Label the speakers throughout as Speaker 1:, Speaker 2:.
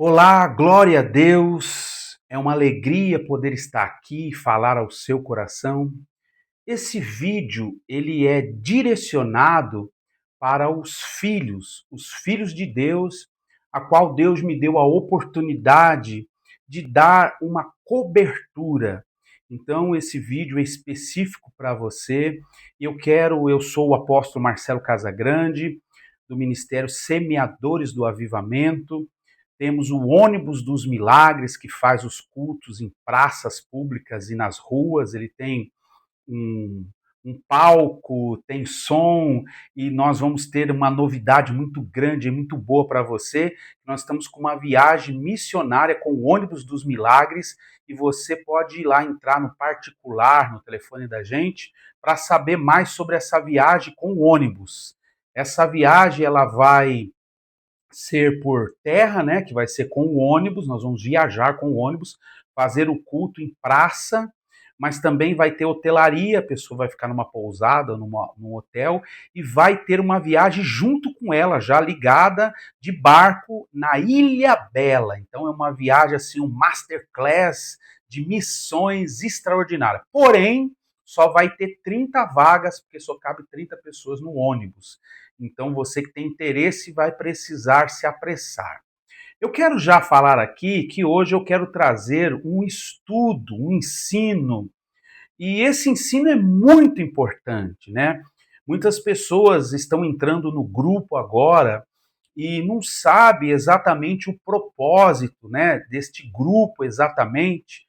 Speaker 1: Olá, glória a Deus. É uma alegria poder estar aqui e falar ao seu coração. Esse vídeo, ele é direcionado para os filhos de Deus, a qual Deus me deu a oportunidade de dar uma cobertura. Então, esse vídeo é específico para você. Eu sou o apóstolo Marcelo Casagrande, do Ministério Semeadores do Avivamento. Temos o ônibus dos milagres, que faz os cultos em praças públicas e nas ruas. Ele tem um, um palco, tem som, e nós vamos ter uma novidade muito grande e muito boa para você. Nós estamos com uma viagem missionária com o ônibus dos milagres, e você pode ir lá entrar no particular, no telefone da gente, para saber mais sobre essa viagem com o ônibus. Essa viagem ela vai ser por terra, né, que vai ser com o ônibus, nós vamos viajar com o ônibus, fazer o culto em praça, mas também vai ter hotelaria, a pessoa vai ficar numa pousada, num hotel, e vai ter uma viagem junto com ela, já ligada de barco na Ilha Bela. Então é uma viagem assim, um masterclass de missões extraordinárias. Porém, só vai ter 30 vagas, porque só cabe 30 pessoas no ônibus. Então, você que tem interesse vai precisar se apressar. Eu quero já falar aqui que hoje eu quero trazer um estudo, um ensino, e esse ensino é muito importante, né? Muitas pessoas estão entrando no grupo agora e não sabe exatamente o propósito, né, deste grupo exatamente.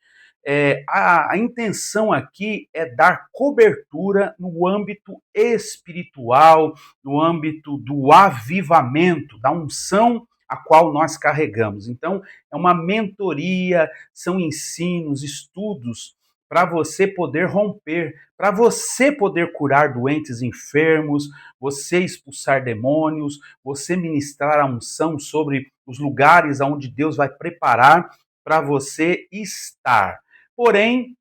Speaker 1: A intenção aqui é dar cobertura no âmbito espiritual, no âmbito do avivamento, da unção a qual nós carregamos. Então, é uma mentoria, são ensinos, estudos para você poder romper, para você poder curar doentes enfermos, você expulsar demônios, você ministrar a unção sobre os lugares onde Deus vai preparar para você estar. Porém,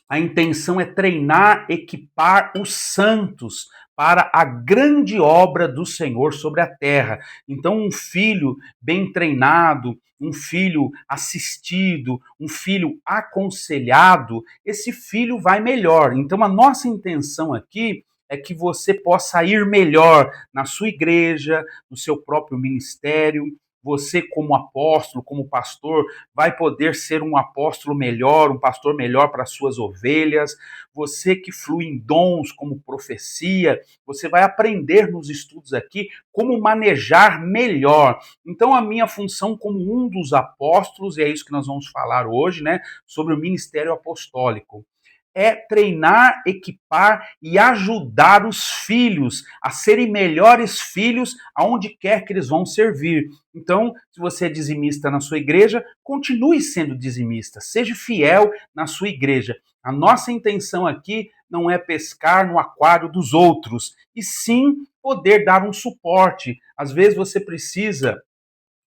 Speaker 1: a intenção é treinar, equipar os santos para a grande obra do Senhor sobre a terra. Então, um filho bem treinado, um filho assistido, um filho aconselhado, esse filho vai melhor. Então, a nossa intenção aqui é que você possa ir melhor na sua igreja, no seu próprio ministério. Você, como apóstolo, como pastor, vai poder ser um apóstolo melhor, um pastor melhor para as suas ovelhas. Você que flui em dons como profecia, você vai aprender nos estudos aqui como manejar melhor. Então, a minha função como um dos apóstolos, e é isso que nós vamos falar hoje, né, sobre o ministério apostólico, é treinar, equipar e ajudar os filhos a serem melhores filhos aonde quer que eles vão servir. Então, se você é dizimista na sua igreja, continue sendo dizimista, seja fiel na sua igreja. A nossa intenção aqui não é pescar no aquário dos outros, e sim poder dar um suporte. Às vezes você precisa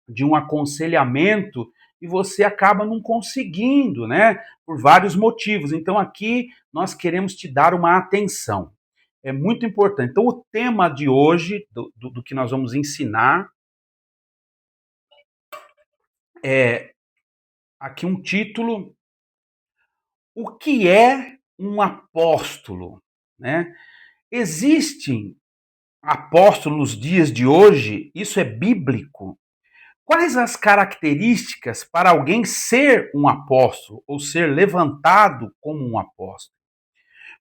Speaker 1: de um aconselhamento e você acaba não conseguindo, né? Por vários motivos. Então aqui nós queremos te dar uma atenção. É muito importante. Então o tema de hoje, do que nós vamos ensinar, é aqui um título: o que é um apóstolo? Né? Existem apóstolos nos dias de hoje, isso é bíblico. Quais as características para alguém ser um apóstolo ou ser levantado como um apóstolo?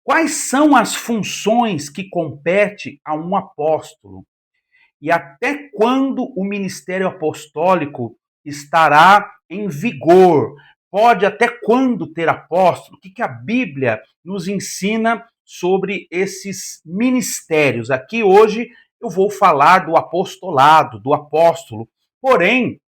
Speaker 1: Quais são as funções que compete a um apóstolo? E até quando o ministério apostólico estará em vigor? Pode até quando ter apóstolo? O que a Bíblia nos ensina sobre esses ministérios? Aqui hoje eu vou falar do apostolado, do apóstolo. Porém,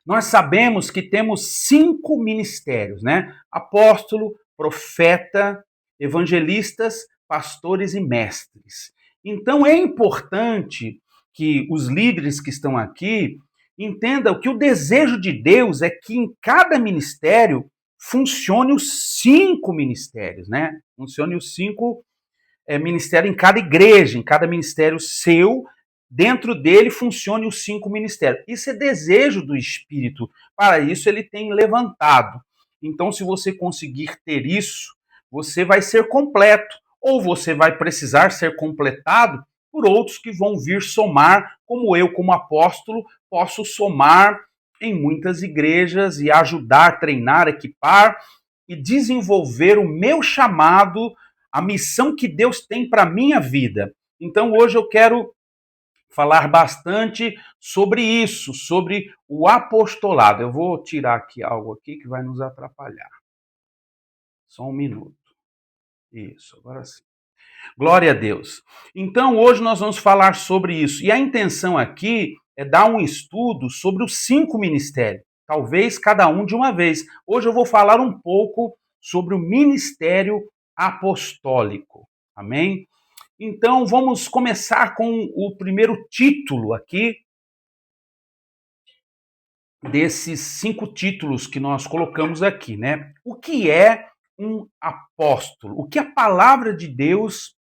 Speaker 1: nós sabemos que temos 5 ministérios, né? Apóstolo, profeta, evangelistas, pastores e mestres. Então é importante que os líderes que estão aqui entendam que o desejo de Deus é que em cada ministério funcione os 5 ministérios, né? Funcione os 5 ministérios em cada igreja, em cada ministério seu, dentro dele funcione os 5 ministérios. Isso é desejo do Espírito. Para isso ele tem levantado. Então, se você conseguir ter isso, você vai ser completo. Ou você vai precisar ser completado por outros que vão vir somar, como eu, como apóstolo, posso somar em muitas igrejas e ajudar, treinar, equipar e desenvolver o meu chamado, a missão que Deus tem para a minha vida. Então, hoje eu quero falar bastante sobre isso, sobre o apostolado. Eu vou tirar aqui algo aqui que vai nos atrapalhar. Só um minuto. Isso, agora sim. Glória a Deus. Então, hoje nós vamos falar sobre isso. E a intenção aqui é dar um estudo sobre os 5 ministérios, talvez cada um de uma vez. Hoje eu vou falar um pouco sobre o ministério apostólico. Amém? Então, vamos começar com o primeiro título aqui, desses 5 títulos que nós colocamos aqui, né? O que é um apóstolo? O que a palavra de Deus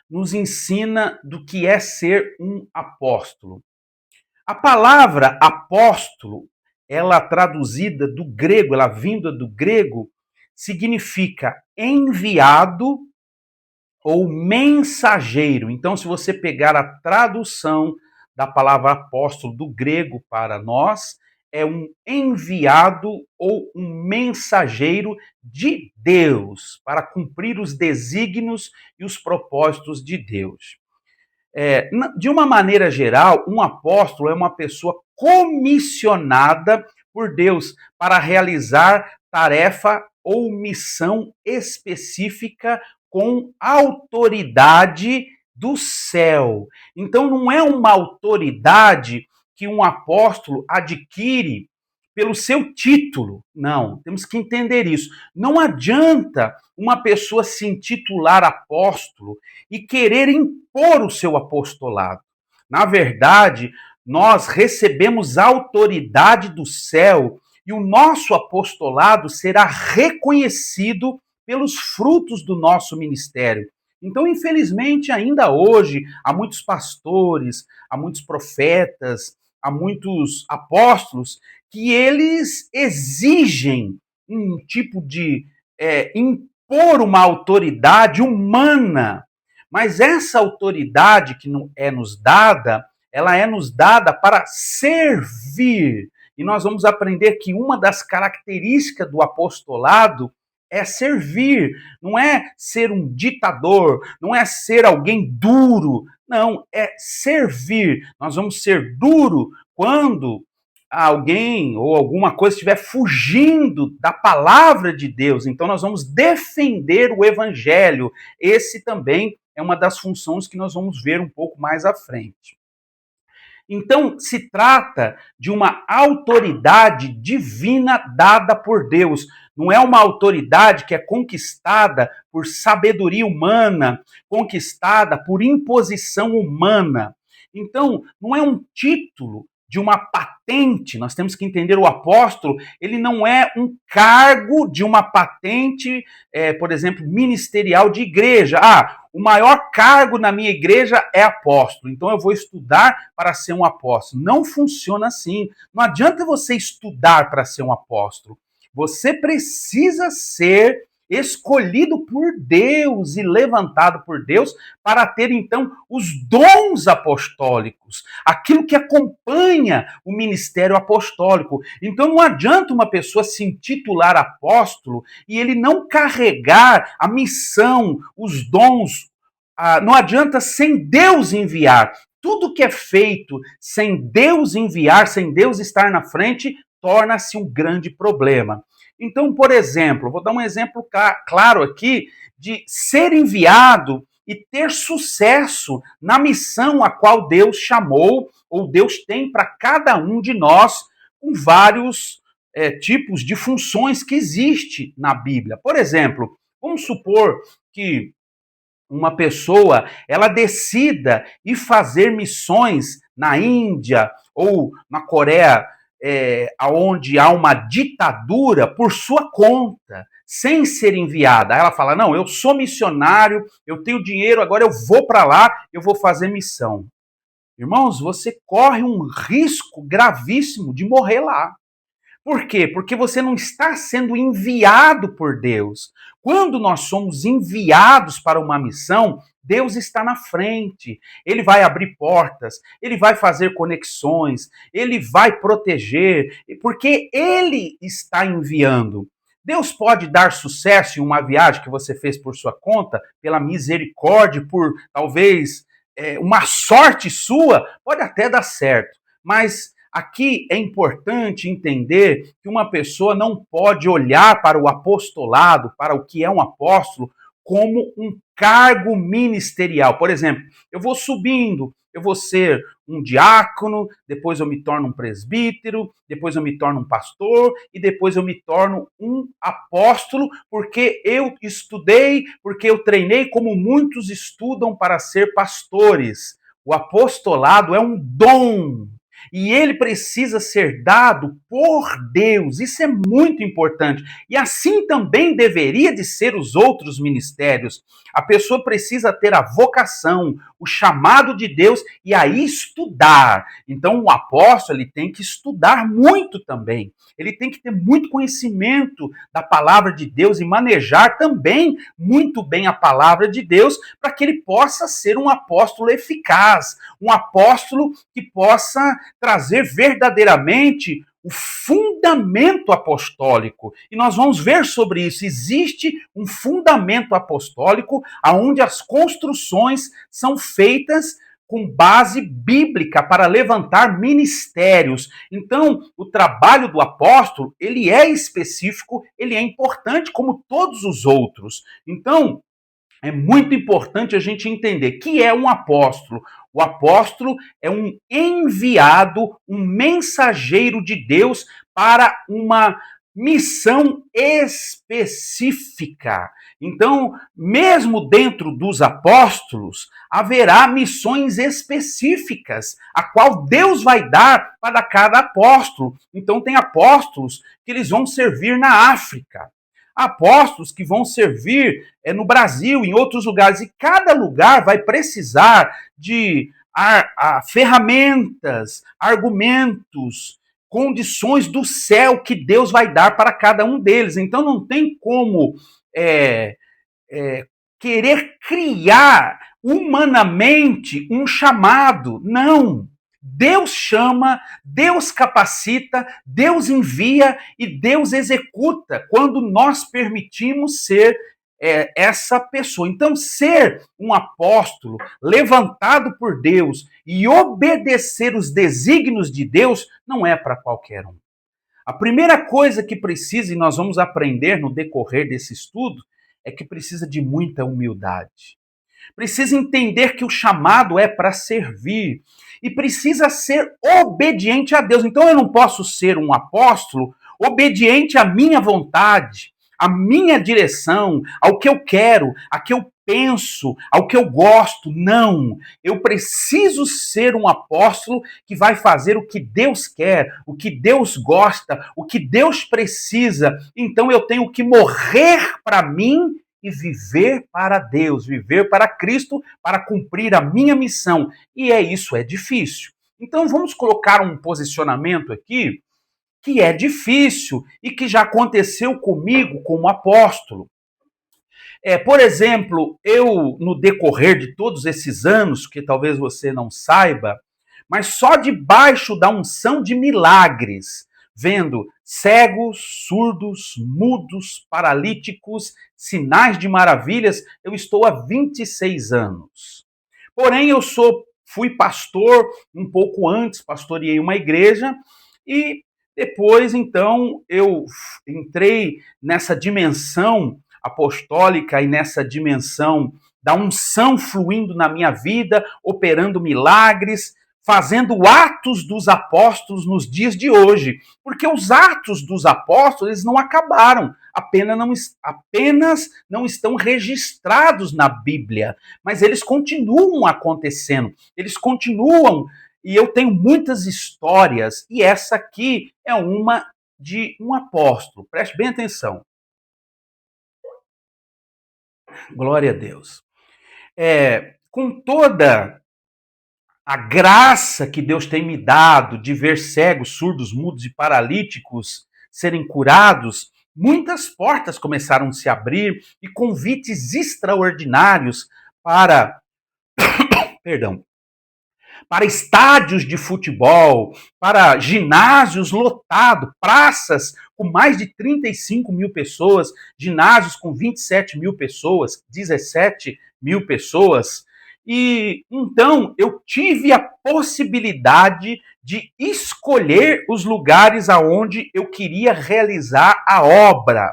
Speaker 1: nos ensina do que é ser um apóstolo? A palavra apóstolo, ela traduzida do grego, ela vinda do grego, significa enviado ou mensageiro. Então, se você pegar a tradução da palavra apóstolo do grego para nós, é um enviado ou um mensageiro de Deus para cumprir os desígnios e os propósitos de Deus. De uma maneira geral, um apóstolo é uma pessoa comissionada por Deus para realizar tarefa ou missão específica com autoridade do céu. Então, não é uma autoridade que um apóstolo adquire pelo seu título. Não, temos que entender isso. Não adianta uma pessoa se intitular apóstolo e querer impor o seu apostolado. Na verdade, nós recebemos autoridade do céu e o nosso apostolado será reconhecido pelos frutos do nosso ministério. Então, infelizmente, ainda hoje, há muitos pastores, há muitos profetas, há muitos apóstolos que eles exigem um tipo de impor uma autoridade humana. Mas essa autoridade que é nos dada, ela é nos dada para servir. E nós vamos aprender que uma das características do apostolado é servir, não é ser um ditador, não é ser alguém duro, não, é servir. Nós vamos ser duro quando alguém ou alguma coisa estiver fugindo da palavra de Deus. Então nós vamos defender o evangelho. Esse também é uma das funções que nós vamos ver um pouco mais à frente. Então, se trata de uma autoridade divina dada por Deus. Não é uma autoridade que é conquistada por sabedoria humana, conquistada por imposição humana. Então, não é um título de uma patente. Nós temos que entender o apóstolo, ele não é um cargo de uma patente, por exemplo, ministerial de igreja. O maior cargo na minha igreja é apóstolo, então eu vou estudar para ser um apóstolo. Não funciona assim. Não adianta você estudar para ser um apóstolo. Você precisa ser escolhido por Deus e levantado por Deus para ter, então, os dons apostólicos, aquilo que acompanha o ministério apostólico. Então, não adianta uma pessoa se intitular apóstolo e ele não carregar a missão, os dons, não adianta sem Deus enviar. Tudo que é feito sem Deus enviar, sem Deus estar na frente, torna-se um grande problema. Então, por exemplo, vou dar um exemplo claro aqui de ser enviado e ter sucesso na missão a qual Deus chamou, ou Deus tem para cada um de nós, com vários tipos de funções que existe na Bíblia. Por exemplo, vamos supor que uma pessoa ela decida ir fazer missões na Índia ou na Coreia, onde há uma ditadura, por sua conta, sem ser enviada. Aí ela fala, não, eu sou missionário, eu tenho dinheiro, agora eu vou para lá, eu vou fazer missão. irmãos, você corre um risco gravíssimo de morrer lá. Por quê? Porque você não está sendo enviado por Deus. Quando nós somos enviados para uma missão, Deus está na frente. Ele vai abrir portas, ele vai fazer conexões, ele vai proteger, porque ele está enviando. Deus pode dar sucesso em uma viagem que você fez por sua conta, pela misericórdia, por talvez uma sorte sua, pode até dar certo, mas aqui é importante entender que uma pessoa não pode olhar para o apostolado, para o que é um apóstolo, como um cargo ministerial. Por exemplo, eu vou subindo, eu vou ser um diácono, depois eu me torno um presbítero, depois eu me torno um pastor e depois eu me torno um apóstolo, porque eu estudei, porque eu treinei como muitos estudam para ser pastores. O apostolado é um dom. E ele precisa ser dado por Deus. Isso é muito importante. E assim também deveria de ser os outros ministérios. A pessoa precisa ter a vocação, o chamado de Deus e aí estudar. Então o apóstolo ele tem que estudar muito também. Ele tem que ter muito conhecimento da palavra de Deus e manejar também muito bem a palavra de Deus para que ele possa ser um apóstolo eficaz, um apóstolo que possa trazer verdadeiramente o fundamento apostólico. E nós vamos ver sobre isso. Existe um fundamento apostólico onde as construções são feitas com base bíblica para levantar ministérios. Então, o trabalho do apóstolo, ele é específico, ele é importante como todos os outros. Então, é muito importante a gente entender que é um apóstolo. O apóstolo é um enviado, um mensageiro de Deus para uma missão específica. Então, mesmo dentro dos apóstolos, haverá missões específicas, a qual Deus vai dar para cada apóstolo. Então, tem apóstolos que eles vão servir na África, apóstolos que vão servir no Brasil, em outros lugares, e cada lugar vai precisar de ferramentas, argumentos, condições do céu que Deus vai dar para cada um deles. Então não tem como querer criar humanamente um chamado. Não. Deus chama, Deus capacita, Deus envia e Deus executa quando nós permitimos ser essa pessoa. Então, ser um apóstolo levantado por Deus e obedecer os desígnios de Deus não é para qualquer um. A primeira coisa que precisa, e nós vamos aprender no decorrer desse estudo, é que precisa de muita humildade. Precisa entender que o chamado é para servir e precisa ser obediente a Deus. Então eu não posso ser um apóstolo obediente à minha vontade, à minha direção, ao que eu quero, a que eu penso, ao que eu gosto. Não. Eu preciso ser um apóstolo que vai fazer o que Deus quer, o que Deus gosta, o que Deus precisa. Então eu tenho que morrer para mim e viver para Deus, viver para Cristo, para cumprir a minha missão. E isso é difícil. Então vamos colocar um posicionamento aqui que é difícil e que já aconteceu comigo como apóstolo. Por exemplo, eu, no decorrer de todos esses anos, que talvez você não saiba, mas só debaixo da unção de milagres, vendo cegos, surdos, mudos, paralíticos, sinais de maravilhas, eu estou há 26 anos. Porém, fui pastor um pouco antes, pastoreei uma igreja e depois, então, eu entrei nessa dimensão apostólica e nessa dimensão da unção fluindo na minha vida, operando milagres, fazendo atos dos apóstolos nos dias de hoje. Porque os atos dos apóstolos eles não acabaram, apenas não estão registrados na Bíblia, mas eles continuam acontecendo, eles continuam. E eu tenho muitas histórias, e essa aqui é uma de um apóstolo. Preste bem atenção. Glória a Deus. Com toda a graça que Deus tem me dado de ver cegos, surdos, mudos e paralíticos serem curados, muitas portas começaram a se abrir e convites extraordinários para, perdão, para estádios de futebol, para ginásios lotados, praças com mais de 35 mil pessoas, ginásios com 27 mil pessoas, 17 mil pessoas. E então eu tive a possibilidade de escolher os lugares aonde eu queria realizar a obra.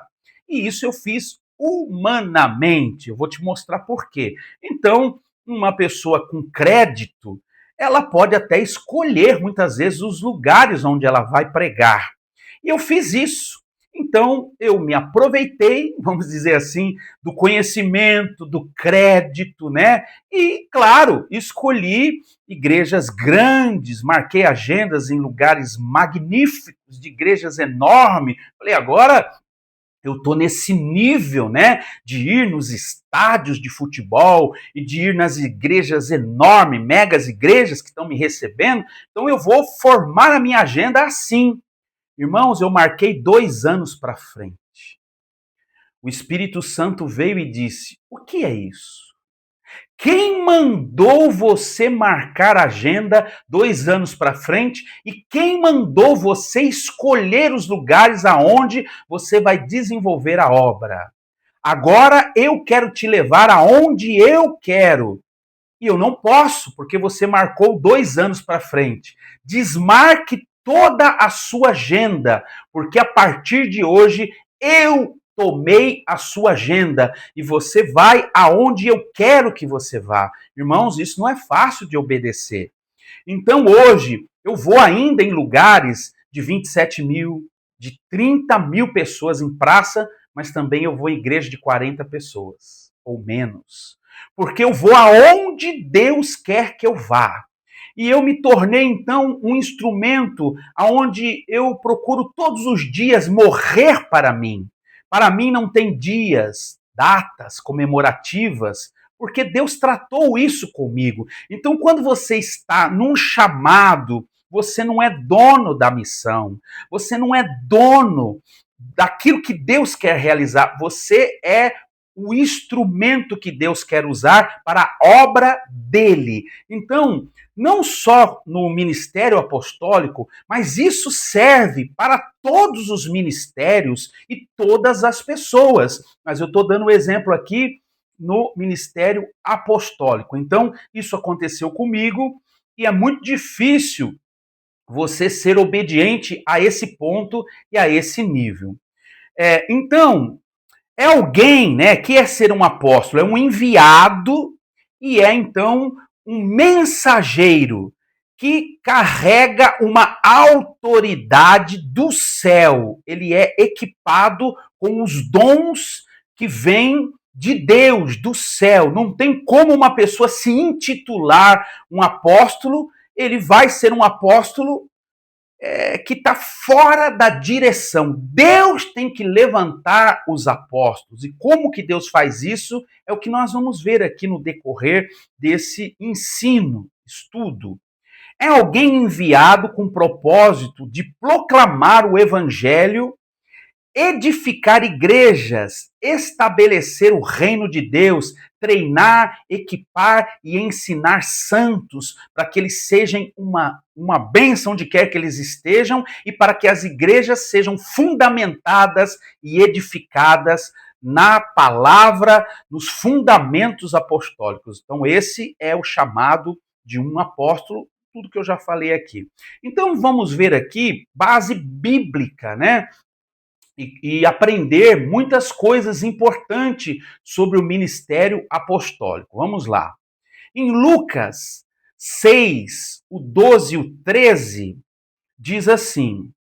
Speaker 1: E isso eu fiz humanamente. Eu vou te mostrar por quê. Então, uma pessoa com crédito, ela pode até escolher muitas vezes os lugares onde ela vai pregar. E eu fiz isso. Então, eu me aproveitei, vamos dizer assim, do conhecimento, do crédito, né? E, claro, escolhi igrejas grandes, marquei agendas em lugares magníficos, de igrejas enormes. Falei, agora eu estou nesse nível, né, de ir nos estádios de futebol e de ir nas igrejas enormes, megas igrejas que estão me recebendo, então eu vou formar a minha agenda assim. Irmãos, eu marquei 2 anos para frente. O Espírito Santo veio e disse, o que é isso? Quem mandou você marcar a agenda 2 anos para frente e quem mandou você escolher os lugares aonde você vai desenvolver a obra? Agora eu quero te levar aonde eu quero. E eu não posso, porque você marcou 2 anos para frente. Desmarque toda a sua agenda, porque a partir de hoje eu tomei a sua agenda e você vai aonde eu quero que você vá. Irmãos, isso não é fácil de obedecer. Então hoje eu vou ainda em lugares de 27 mil, de 30 mil pessoas em praça, mas também eu vou em igreja de 40 pessoas ou menos. Porque eu vou aonde Deus quer que eu vá. E eu me tornei então um instrumento aonde eu procuro todos os dias morrer para mim. Para mim não tem dias, datas comemorativas, porque Deus tratou isso comigo. Então, quando você está num chamado, você não é dono da missão, você não é dono daquilo que Deus quer realizar, você é o instrumento que Deus quer usar para a obra dele. Então, não só no ministério apostólico, mas isso serve para todos os ministérios e todas as pessoas. Mas eu estou dando um exemplo aqui no ministério apostólico. Então, isso aconteceu comigo e é muito difícil você ser obediente a esse ponto e a esse nível. Então, é alguém, né, que é ser um apóstolo, é um enviado e é então um mensageiro que carrega uma autoridade do céu. Ele é equipado com os dons que vêm de Deus, do céu. Não tem como uma pessoa se intitular um apóstolo, ele vai ser um apóstolo que está fora da direção. Deus tem que levantar os apóstolos. E como que Deus faz isso? É o que nós vamos ver aqui no decorrer desse ensino, estudo. É alguém enviado com o propósito de proclamar o evangelho, edificar igrejas, estabelecer o reino de Deus, treinar, equipar e ensinar santos para que eles sejam uma bênção onde quer que eles estejam e para que as igrejas sejam fundamentadas e edificadas na palavra, nos fundamentos apostólicos. Então esse é o chamado de um apóstolo, tudo que eu já falei aqui. Então vamos ver aqui base bíblica, né? E aprender muitas coisas importantes sobre o ministério apostólico. Vamos lá. Em Lucas 6, o 12 e o 13, diz assim: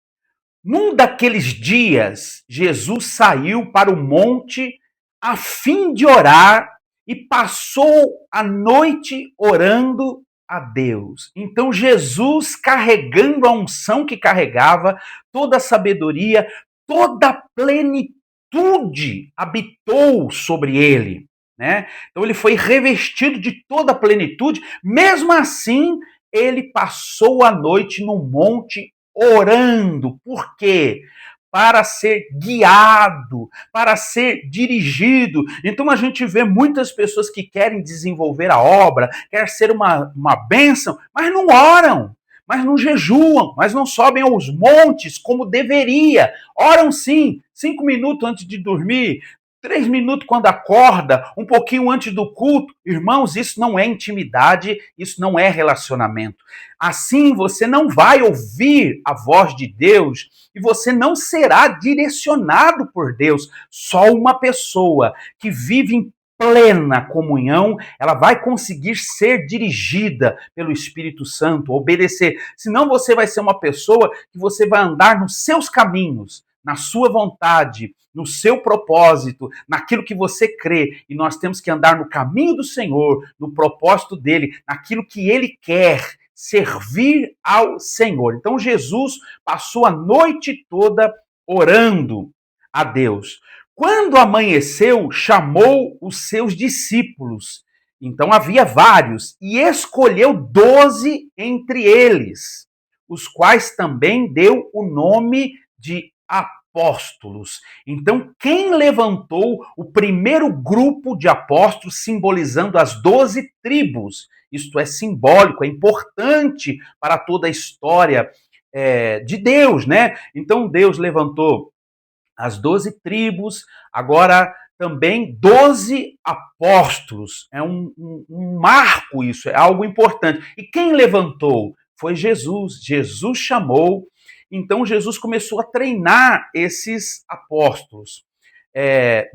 Speaker 1: num daqueles dias, Jesus saiu para o monte a fim de orar e passou a noite orando a Deus. Então Jesus, carregando a unção que carregava, toda a sabedoria, toda a plenitude habitou sobre ele, né? Então ele foi revestido de toda a plenitude, mesmo assim ele passou a noite no monte orando. Por quê? Para ser guiado, para ser dirigido. Então a gente vê muitas pessoas que querem desenvolver a obra, quer ser uma bênção, mas não oram, mas não jejuam, mas não sobem aos montes como deveria. Oram sim, 5 minutos antes de dormir, 3 minutos quando acorda, um pouquinho antes do culto. Irmãos, isso não é intimidade, isso não é relacionamento. Assim você não vai ouvir a voz de Deus e você não será direcionado por Deus. Só uma pessoa que vive em plena comunhão, ela vai conseguir ser dirigida pelo Espírito Santo, obedecer. Senão você vai ser uma pessoa que você vai andar nos seus caminhos, na sua vontade, no seu propósito, naquilo que você crê. E nós temos que andar no caminho do Senhor, no propósito dele, naquilo que ele quer, servir ao Senhor. Então Jesus passou a noite toda orando a Deus. Quando amanheceu, chamou os seus discípulos. Então havia vários, e escolheu 12 entre eles, os quais também deu o nome de apóstolos. Então, quem levantou o primeiro grupo de apóstolos, simbolizando as 12 tribos? Isto é simbólico, é importante para toda a história de Deus, né? Então, Deus levantou as 12 tribos, agora também 12 apóstolos. É um marco isso, é algo importante. E quem levantou? Foi Jesus. Jesus chamou. Então Jesus começou a treinar esses apóstolos.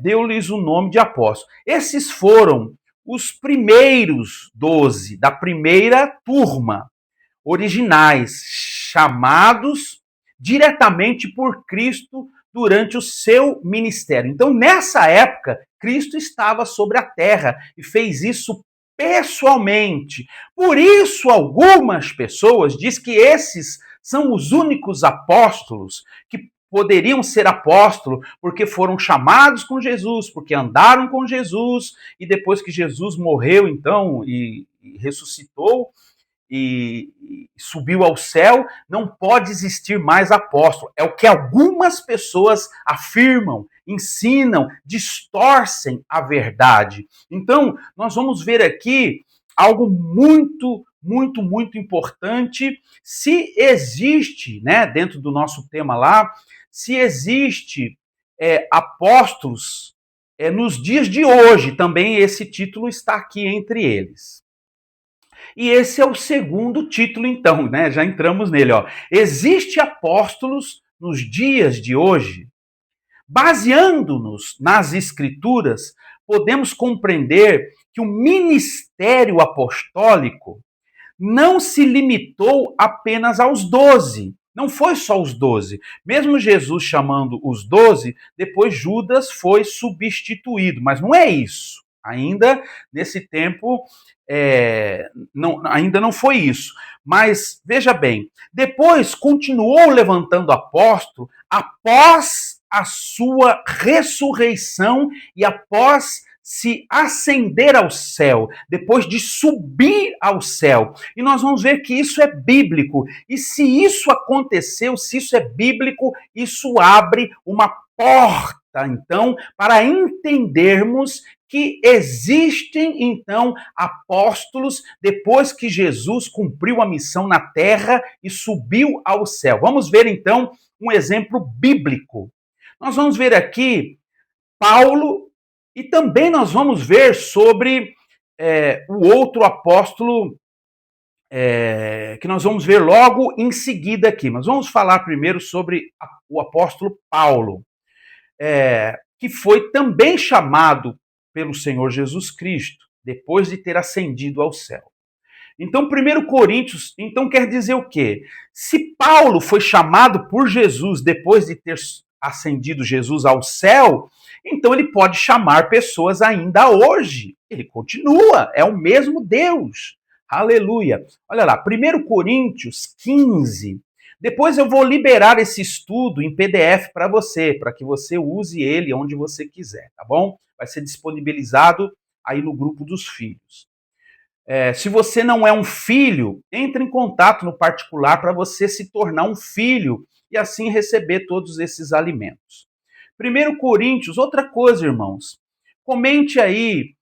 Speaker 1: Deu-lhes o nome de apóstolos. Esses foram os primeiros 12 da primeira turma, originais, chamados diretamente por Cristo durante o seu ministério. Então, nessa época, Cristo estava sobre a terra e fez isso pessoalmente. Por isso, algumas pessoas dizem que esses são os únicos apóstolos que poderiam ser apóstolos porque foram chamados com Jesus, porque andaram com Jesus, e depois que Jesus morreu, então, e ressuscitou, e subiu ao céu, não pode existir mais apóstolo. É o que algumas pessoas afirmam, ensinam, distorcem a verdade. Então, nós vamos ver aqui algo muito importante. Se existe, né, dentro do nosso tema lá, se existe apóstolos nos dias de hoje, também esse título está aqui entre eles. E esse é o segundo título, então, né? Já entramos nele, ó. Existe apóstolos nos dias de hoje? Baseando-nos nas Escrituras, podemos compreender que o ministério apostólico não se limitou apenas aos 12. Não foi só os 12. Mesmo Jesus chamando os 12, depois Judas foi substituído. Mas não é isso. Ainda nesse tempo, ainda não foi isso. Mas veja bem, depois continuou levantando apóstolo após a sua ressurreição e após se ascender ao céu, depois de subir ao céu. E nós vamos ver que isso é bíblico. E se isso aconteceu, se isso é bíblico, isso abre uma porta, então, para entendermos que existem, então, apóstolos depois que Jesus cumpriu a missão na terra e subiu ao céu. Vamos ver, então, um exemplo bíblico. Nós vamos ver aqui Paulo, e também nós vamos ver sobre o outro apóstolo, que nós vamos ver logo em seguida aqui. Mas vamos falar primeiro sobre o apóstolo Paulo, que foi também chamado pelo Senhor Jesus Cristo, depois de ter ascendido ao céu. Então, 1 Coríntios, então quer dizer o quê? Se Paulo foi chamado por Jesus depois de ter ascendido Jesus ao céu, então ele pode chamar pessoas ainda hoje. Ele continua, é o mesmo Deus. Aleluia. Olha lá, 1 Coríntios 15. Depois eu vou liberar esse estudo em PDF para você, para que você use ele onde você quiser, tá bom? Vai ser disponibilizado aí no grupo dos filhos. Se você não é um filho, entre em contato no particular para você se tornar um filho e assim receber todos esses alimentos. 1 Coríntios, outra coisa, irmãos. Comente aí,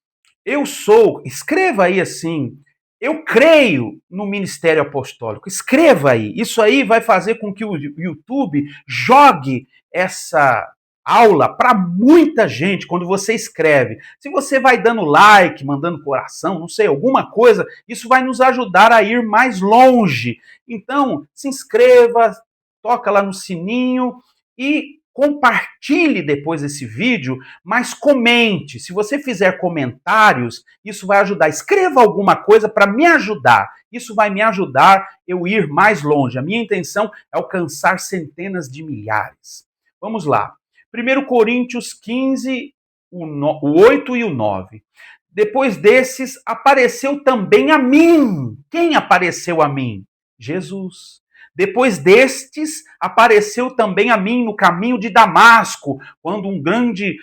Speaker 1: escreva aí assim, eu creio no ministério apostólico. Escreva aí. Isso aí vai fazer com que o YouTube jogue essa aula para muita gente quando você escreve. Se você vai dando like, mandando coração, não sei, alguma coisa, isso vai nos ajudar a ir mais longe. Então, se inscreva, toca lá no sininho e compartilhe depois esse vídeo, mas comente. Se você fizer comentários, isso vai ajudar. Escreva alguma coisa para me ajudar. Isso vai me ajudar eu ir mais longe. A minha intenção é alcançar centenas de milhares. Vamos lá. 1 Coríntios 15, o 8 e o 9. Depois desses, apareceu também a mim. Quem apareceu a mim? Jesus. Depois destes, apareceu também a mim no caminho de Damasco, quando um grande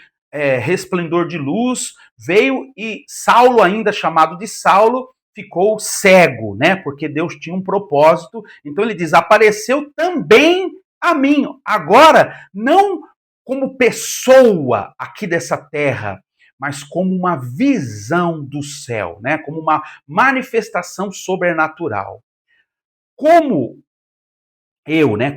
Speaker 1: resplendor de luz veio e Saulo, ainda chamado de Saulo, ficou cego, né? Porque Deus tinha um propósito. Então ele diz: apareceu também a mim. Agora, não como pessoa aqui dessa terra, mas como uma visão do céu, né? Como uma manifestação sobrenatural. Como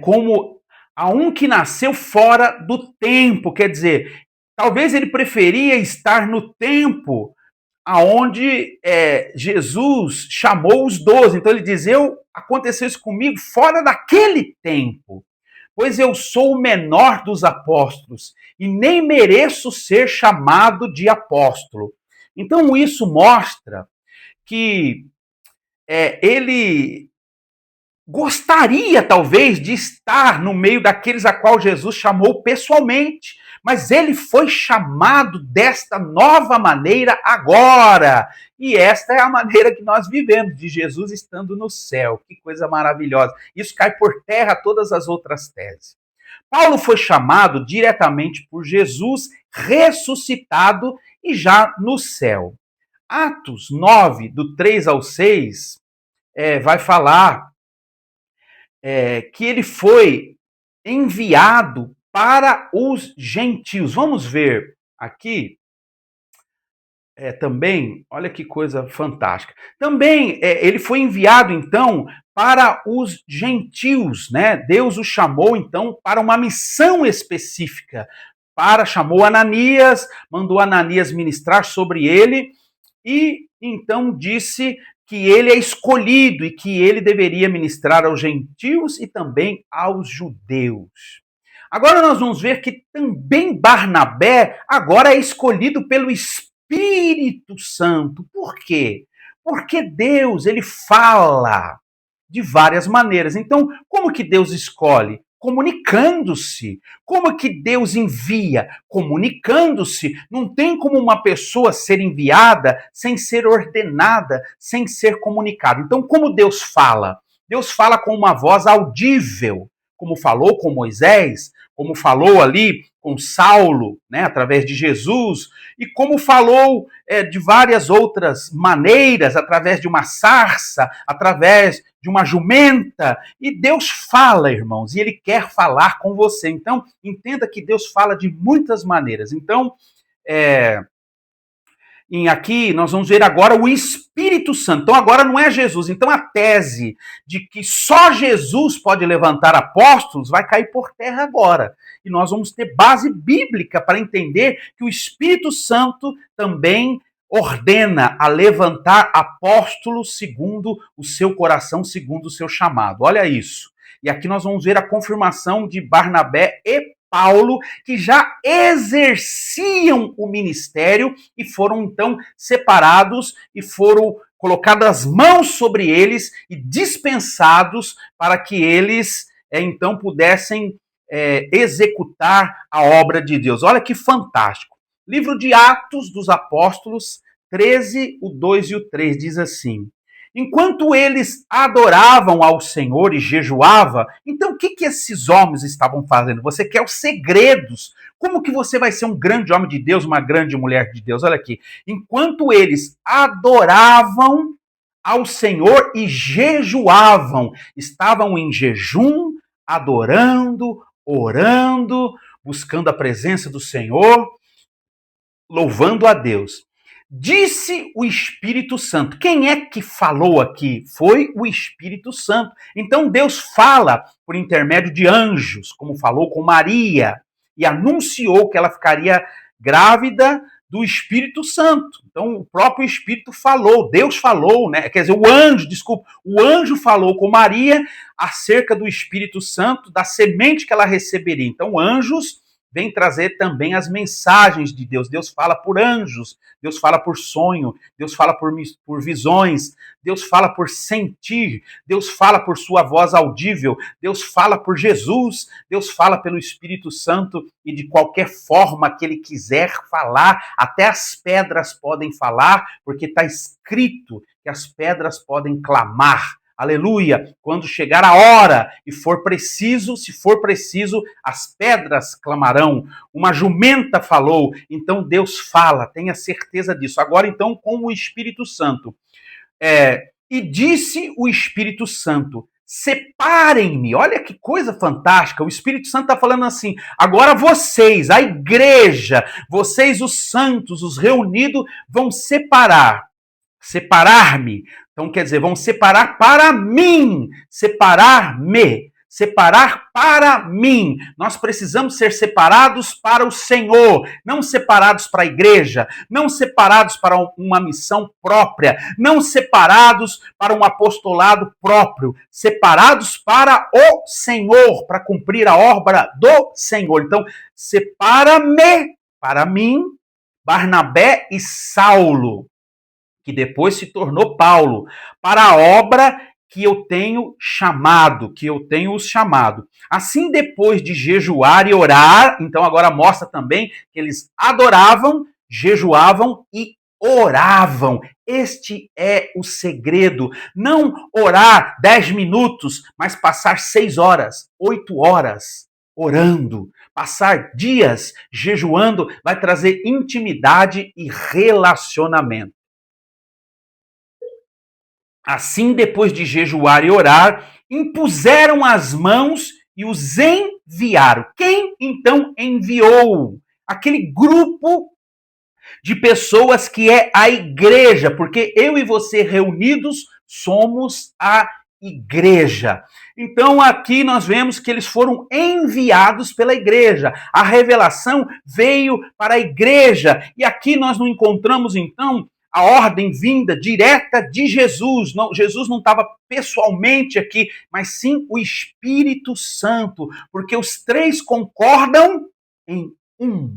Speaker 1: como a um que nasceu fora do tempo, quer dizer, talvez ele preferia estar no tempo aonde Jesus chamou os 12. Então ele diz: aconteceu isso comigo fora daquele tempo, pois eu sou o menor dos apóstolos e nem mereço ser chamado de apóstolo. Então isso mostra que ele gostaria talvez de estar no meio daqueles a qual Jesus chamou pessoalmente, mas ele foi chamado desta nova maneira agora. E esta é a maneira que nós vivemos, de Jesus estando no céu. Que coisa maravilhosa. Isso cai por terra todas as outras teses. Paulo foi chamado diretamente por Jesus, ressuscitado e já no céu. Atos 9, do 3 ao 6, vai falar que ele foi enviado para os gentios. Vamos ver aqui também, olha que coisa fantástica. Também ele foi enviado, então, para os gentios, né? Deus o chamou, então, para uma missão específica. Chamou Ananias, mandou Ananias ministrar sobre ele e então disse que ele é escolhido e que ele deveria ministrar aos gentios e também aos judeus. Agora nós vamos ver que também Barnabé agora é escolhido pelo Espírito Santo. Por quê? Porque Deus, ele fala de várias maneiras. Então, como que Deus escolhe? Comunicando-se. Como que Deus envia? Comunicando-se. Não tem como uma pessoa ser enviada sem ser ordenada, sem ser comunicada. Então, como Deus fala? Deus fala com uma voz audível, como falou com Moisés, como falou ali com Saulo, né, através de Jesus, e como falou de várias outras maneiras, através de uma sarça, através de uma jumenta. E Deus fala, irmãos, e Ele quer falar com você. Então, entenda que Deus fala de muitas maneiras. Então, aqui nós vamos ver agora o Espírito Santo. Então agora não é Jesus. Então a tese de que só Jesus pode levantar apóstolos vai cair por terra agora. E nós vamos ter base bíblica para entender que o Espírito Santo também ordena a levantar apóstolos segundo o seu coração, segundo o seu chamado. Olha isso. E aqui nós vamos ver a confirmação de Barnabé e Paulo, que já exerciam o ministério e foram então separados e foram colocadas mãos sobre eles e dispensados para que eles então pudessem executar a obra de Deus. Olha que fantástico. Livro de Atos dos Apóstolos 13, o 2 e o 3 diz assim: enquanto eles adoravam ao Senhor e jejuavam, então o que esses homens estavam fazendo? Você quer os segredos. Como que você vai ser um grande homem de Deus, uma grande mulher de Deus? Olha aqui. Enquanto eles adoravam ao Senhor e jejuavam. Estavam em jejum, adorando, orando, buscando a presença do Senhor, louvando a Deus. Disse o Espírito Santo. Quem é que falou aqui? Foi o Espírito Santo. Então Deus fala por intermédio de anjos, como falou com Maria, e anunciou que ela ficaria grávida do Espírito Santo. Então o próprio Espírito falou, Deus falou, né? Quer dizer, o anjo falou com Maria acerca do Espírito Santo, da semente que ela receberia. Então anjos vem trazer também as mensagens de Deus. Deus fala por anjos, Deus fala por sonho, Deus fala por visões, Deus fala por sentir, Deus fala por sua voz audível, Deus fala por Jesus, Deus fala pelo Espírito Santo e de qualquer forma que ele quiser falar. Até as pedras podem falar, porque está escrito que as pedras podem clamar. Aleluia! Quando chegar a hora e for preciso, se for preciso, as pedras clamarão. Uma jumenta falou, então Deus fala, tenha certeza disso. Agora, então, com o Espírito Santo. E disse o Espírito Santo, separem-me. Olha que coisa fantástica. O Espírito Santo está falando assim, agora vocês, a igreja, vocês, os santos, os reunidos, vão separar-me. Então, quer dizer, vão separar para mim, separar-me, separar para mim. Nós precisamos ser separados para o Senhor, não separados para a igreja, não separados para uma missão própria, não separados para um apostolado próprio, separados para o Senhor, para cumprir a obra do Senhor. Então, separa-me para mim, Barnabé e Saulo, que depois se tornou Paulo, para a obra que eu tenho os chamado. Assim, depois de jejuar e orar, então agora mostra também que eles adoravam, jejuavam e oravam. Este é o segredo. Não orar 10 minutos, mas passar 6 horas, 8 horas orando. Passar dias jejuando vai trazer intimidade e relacionamento. Assim, depois de jejuar e orar, impuseram as mãos e os enviaram. Quem então enviou? Aquele grupo de pessoas que é a igreja, porque eu e você reunidos somos a igreja. Então aqui nós vemos que eles foram enviados pela igreja. A revelação veio para a igreja. E aqui nós não encontramos então a ordem vinda direta de Jesus. Não, Jesus não estava pessoalmente aqui, mas sim o Espírito Santo, porque os três concordam em um.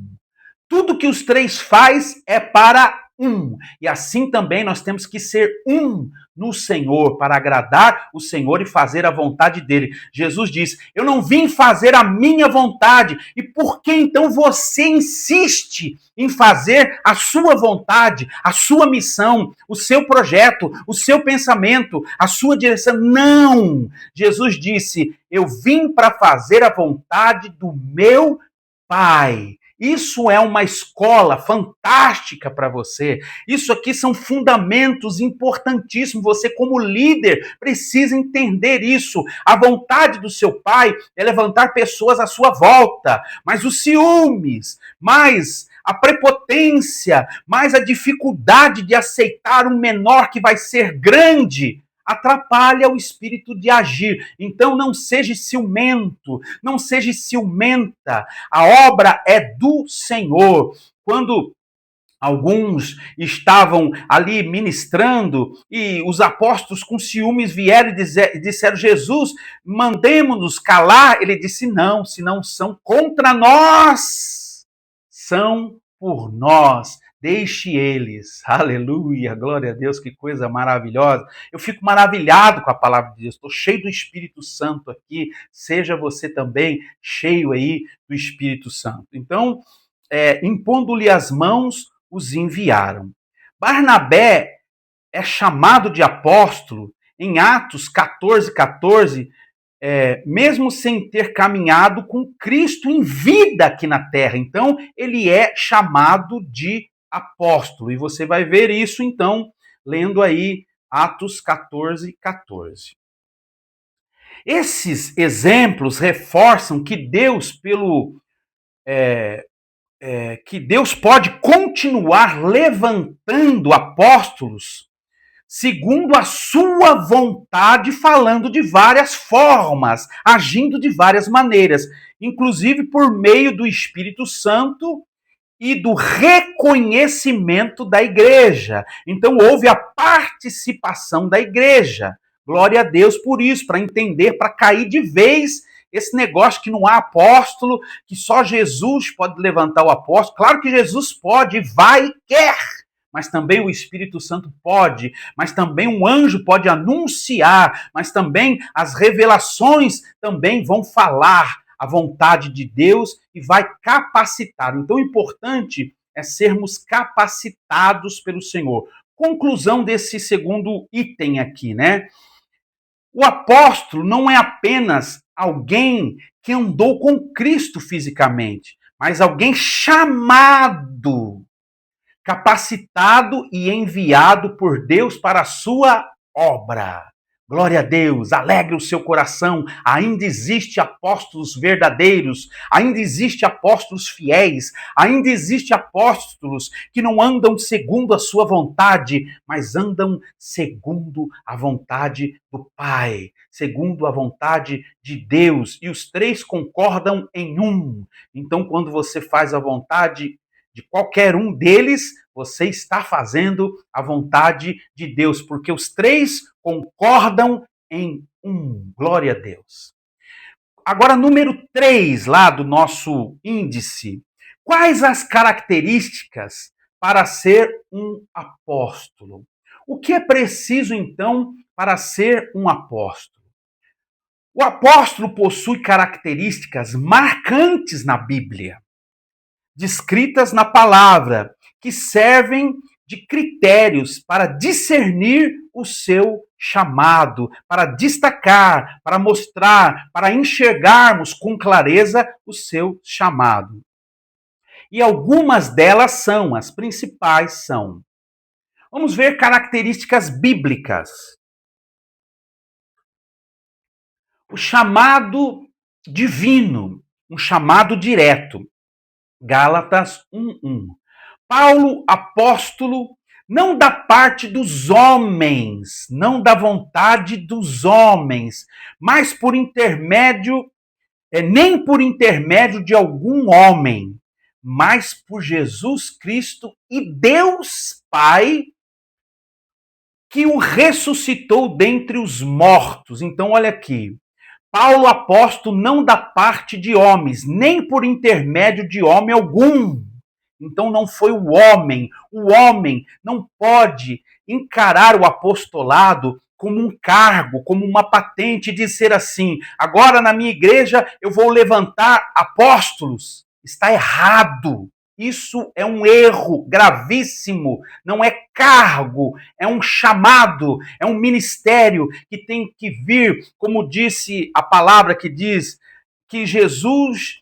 Speaker 1: Tudo que os três faz é para um. E assim também nós temos que ser um no Senhor, para agradar o Senhor e fazer a vontade dele. Jesus diz, eu não vim fazer a minha vontade. E por que então você insiste em fazer a sua vontade, a sua missão, o seu projeto, o seu pensamento, a sua direção? Não! Jesus disse, eu vim para fazer a vontade do meu Pai. Isso é uma escola fantástica para você. Isso aqui são fundamentos importantíssimos. Você, como líder, precisa entender isso. A vontade do seu pai é levantar pessoas à sua volta. Mas os ciúmes, mais a prepotência, mais a dificuldade de aceitar um menor que vai ser grande, atrapalha o espírito de agir. Então não seja ciumento, não seja ciumenta. A obra é do Senhor. Quando alguns estavam ali ministrando e os apóstolos com ciúmes vieram e disseram, Jesus, mandemos-nos calar. Ele disse, não, se não são contra nós, são por nós. Deixe eles. Aleluia, glória a Deus, que coisa maravilhosa. Eu fico maravilhado com a palavra de Deus. Estou cheio do Espírito Santo aqui. Seja você também cheio aí do Espírito Santo. Então, impondo-lhe as mãos, os enviaram. Barnabé é chamado de apóstolo em Atos 14, mesmo sem ter caminhado com Cristo em vida aqui na terra. Então, ele é chamado de apóstolo. E você vai ver isso, então, lendo aí Atos 14, 14. Esses exemplos reforçam que Deus, que Deus pode continuar levantando apóstolos segundo a sua vontade, falando de várias formas, agindo de várias maneiras, inclusive por meio do Espírito Santo e do reconhecimento da igreja. Então houve a participação da igreja. Glória a Deus por isso, para entender, para cair de vez esse negócio que não há apóstolo, que só Jesus pode levantar o apóstolo. Claro que Jesus pode, vai e quer, mas também o Espírito Santo pode, mas também um anjo pode anunciar, mas também as revelações também vão falar a vontade de Deus e vai capacitar. Então, o importante é sermos capacitados pelo Senhor. Conclusão desse segundo item aqui, né? O apóstolo não é apenas alguém que andou com Cristo fisicamente, mas alguém chamado, capacitado e enviado por Deus para a sua obra. Glória a Deus, alegre o seu coração, ainda existe apóstolos verdadeiros, ainda existe apóstolos fiéis, ainda existe apóstolos que não andam segundo a sua vontade, mas andam segundo a vontade do Pai, segundo a vontade de Deus, e os três concordam em um. Então, quando você faz a vontade de qualquer um deles, você está fazendo a vontade de Deus, porque os três concordam em um. Glória a Deus. Agora, número 3 lá do nosso índice. Quais as características para ser um apóstolo? O que é preciso, então, para ser um apóstolo? O apóstolo possui características marcantes na Bíblia, descritas na palavra, que servem de critérios para discernir o seu chamado, para destacar, para mostrar, para enxergarmos com clareza o seu chamado. E algumas delas são, as principais são. Vamos ver características bíblicas. O chamado divino, um chamado direto. Gálatas 1:1. Paulo, apóstolo, não da parte dos homens, não da vontade dos homens, mas por intermédio, nem por intermédio de algum homem, mas por Jesus Cristo e Deus Pai, que o ressuscitou dentre os mortos. Então, olha aqui. Paulo, apóstolo, não da parte de homens, nem por intermédio de homem algum. Então não foi o homem. O homem não pode encarar o apostolado como um cargo, como uma patente de ser assim. Agora na minha igreja eu vou levantar apóstolos. Está errado. Isso é um erro gravíssimo, não é cargo, é um chamado, é um ministério que tem que vir, como disse a palavra que diz que Jesus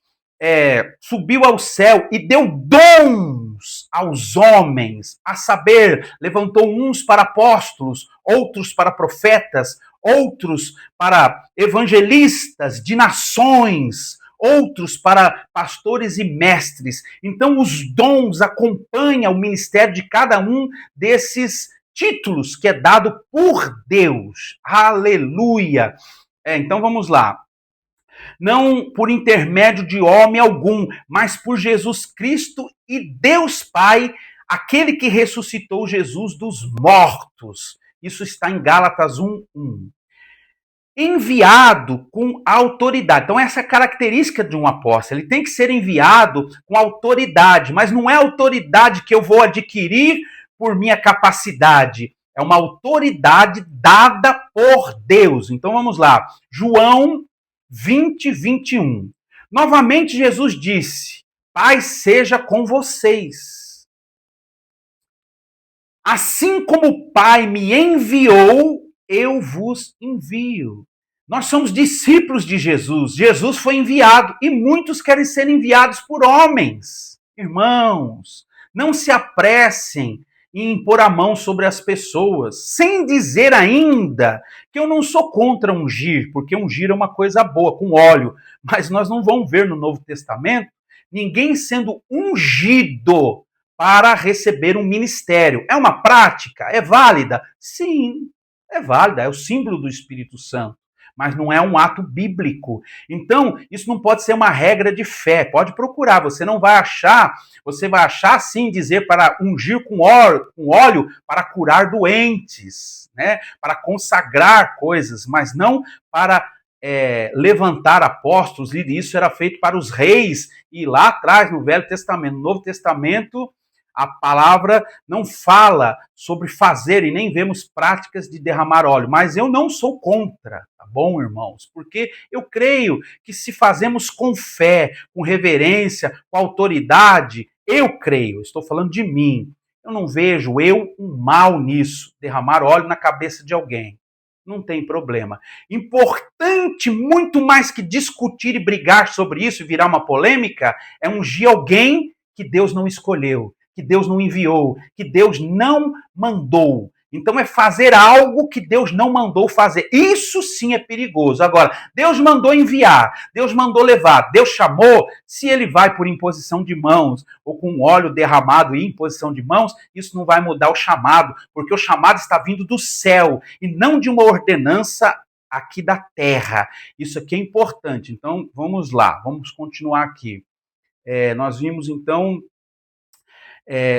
Speaker 1: subiu ao céu e deu dons aos homens, a saber, levantou uns para apóstolos, outros para profetas, outros para evangelistas de nações, outros para pastores e mestres. Então, os dons acompanham o ministério de cada um desses títulos que é dado por Deus. Aleluia! Então, vamos lá. Não por intermédio de homem algum, mas por Jesus Cristo e Deus Pai, aquele que ressuscitou Jesus dos mortos. Isso está em Gálatas 1:1. Enviado com autoridade. Então, essa é a característica de um apóstolo. Ele tem que ser enviado com autoridade, mas não é autoridade que eu vou adquirir por minha capacidade. É uma autoridade dada por Deus. Então, vamos lá. João 20:21. Novamente, Jesus disse: Pai seja com vocês. Assim como o Pai me enviou, eu vos envio. Nós somos discípulos de Jesus. Jesus foi enviado e muitos querem ser enviados por homens. Irmãos, não se apressem e impor a mão sobre as pessoas, sem dizer ainda que eu não sou contra ungir, porque ungir é uma coisa boa, com óleo, mas nós não vamos ver no Novo Testamento ninguém sendo ungido para receber um ministério. É uma prática? É válida? Sim, é válida, é o símbolo do Espírito Santo, mas não é um ato bíblico. Então, isso não pode ser uma regra de fé. Pode procurar, você vai achar sim dizer para ungir com óleo para curar doentes, né? Para consagrar coisas, mas não para levantar apóstolos, e isso era feito para os reis, e lá atrás, no Velho Testamento, no Novo Testamento, a palavra não fala sobre fazer e nem vemos práticas de derramar óleo, mas eu não sou contra, tá bom, irmãos? Porque eu creio que se fazemos com fé, com reverência, com autoridade, eu creio, estou falando de mim, eu não vejo um mal nisso, derramar óleo na cabeça de alguém. Não tem problema. Importante, muito mais que discutir e brigar sobre isso e virar uma polêmica, é ungir alguém que Deus não escolheu, que Deus não enviou, que Deus não mandou. Então é fazer algo que Deus não mandou fazer. Isso sim é perigoso. Agora, Deus mandou enviar, Deus mandou levar, Deus chamou, se ele vai por imposição de mãos ou com óleo derramado e imposição de mãos, isso não vai mudar o chamado, porque o chamado está vindo do céu e não de uma ordenança aqui da terra. Isso aqui é importante. Então, vamos lá, vamos continuar aqui. Nós vimos então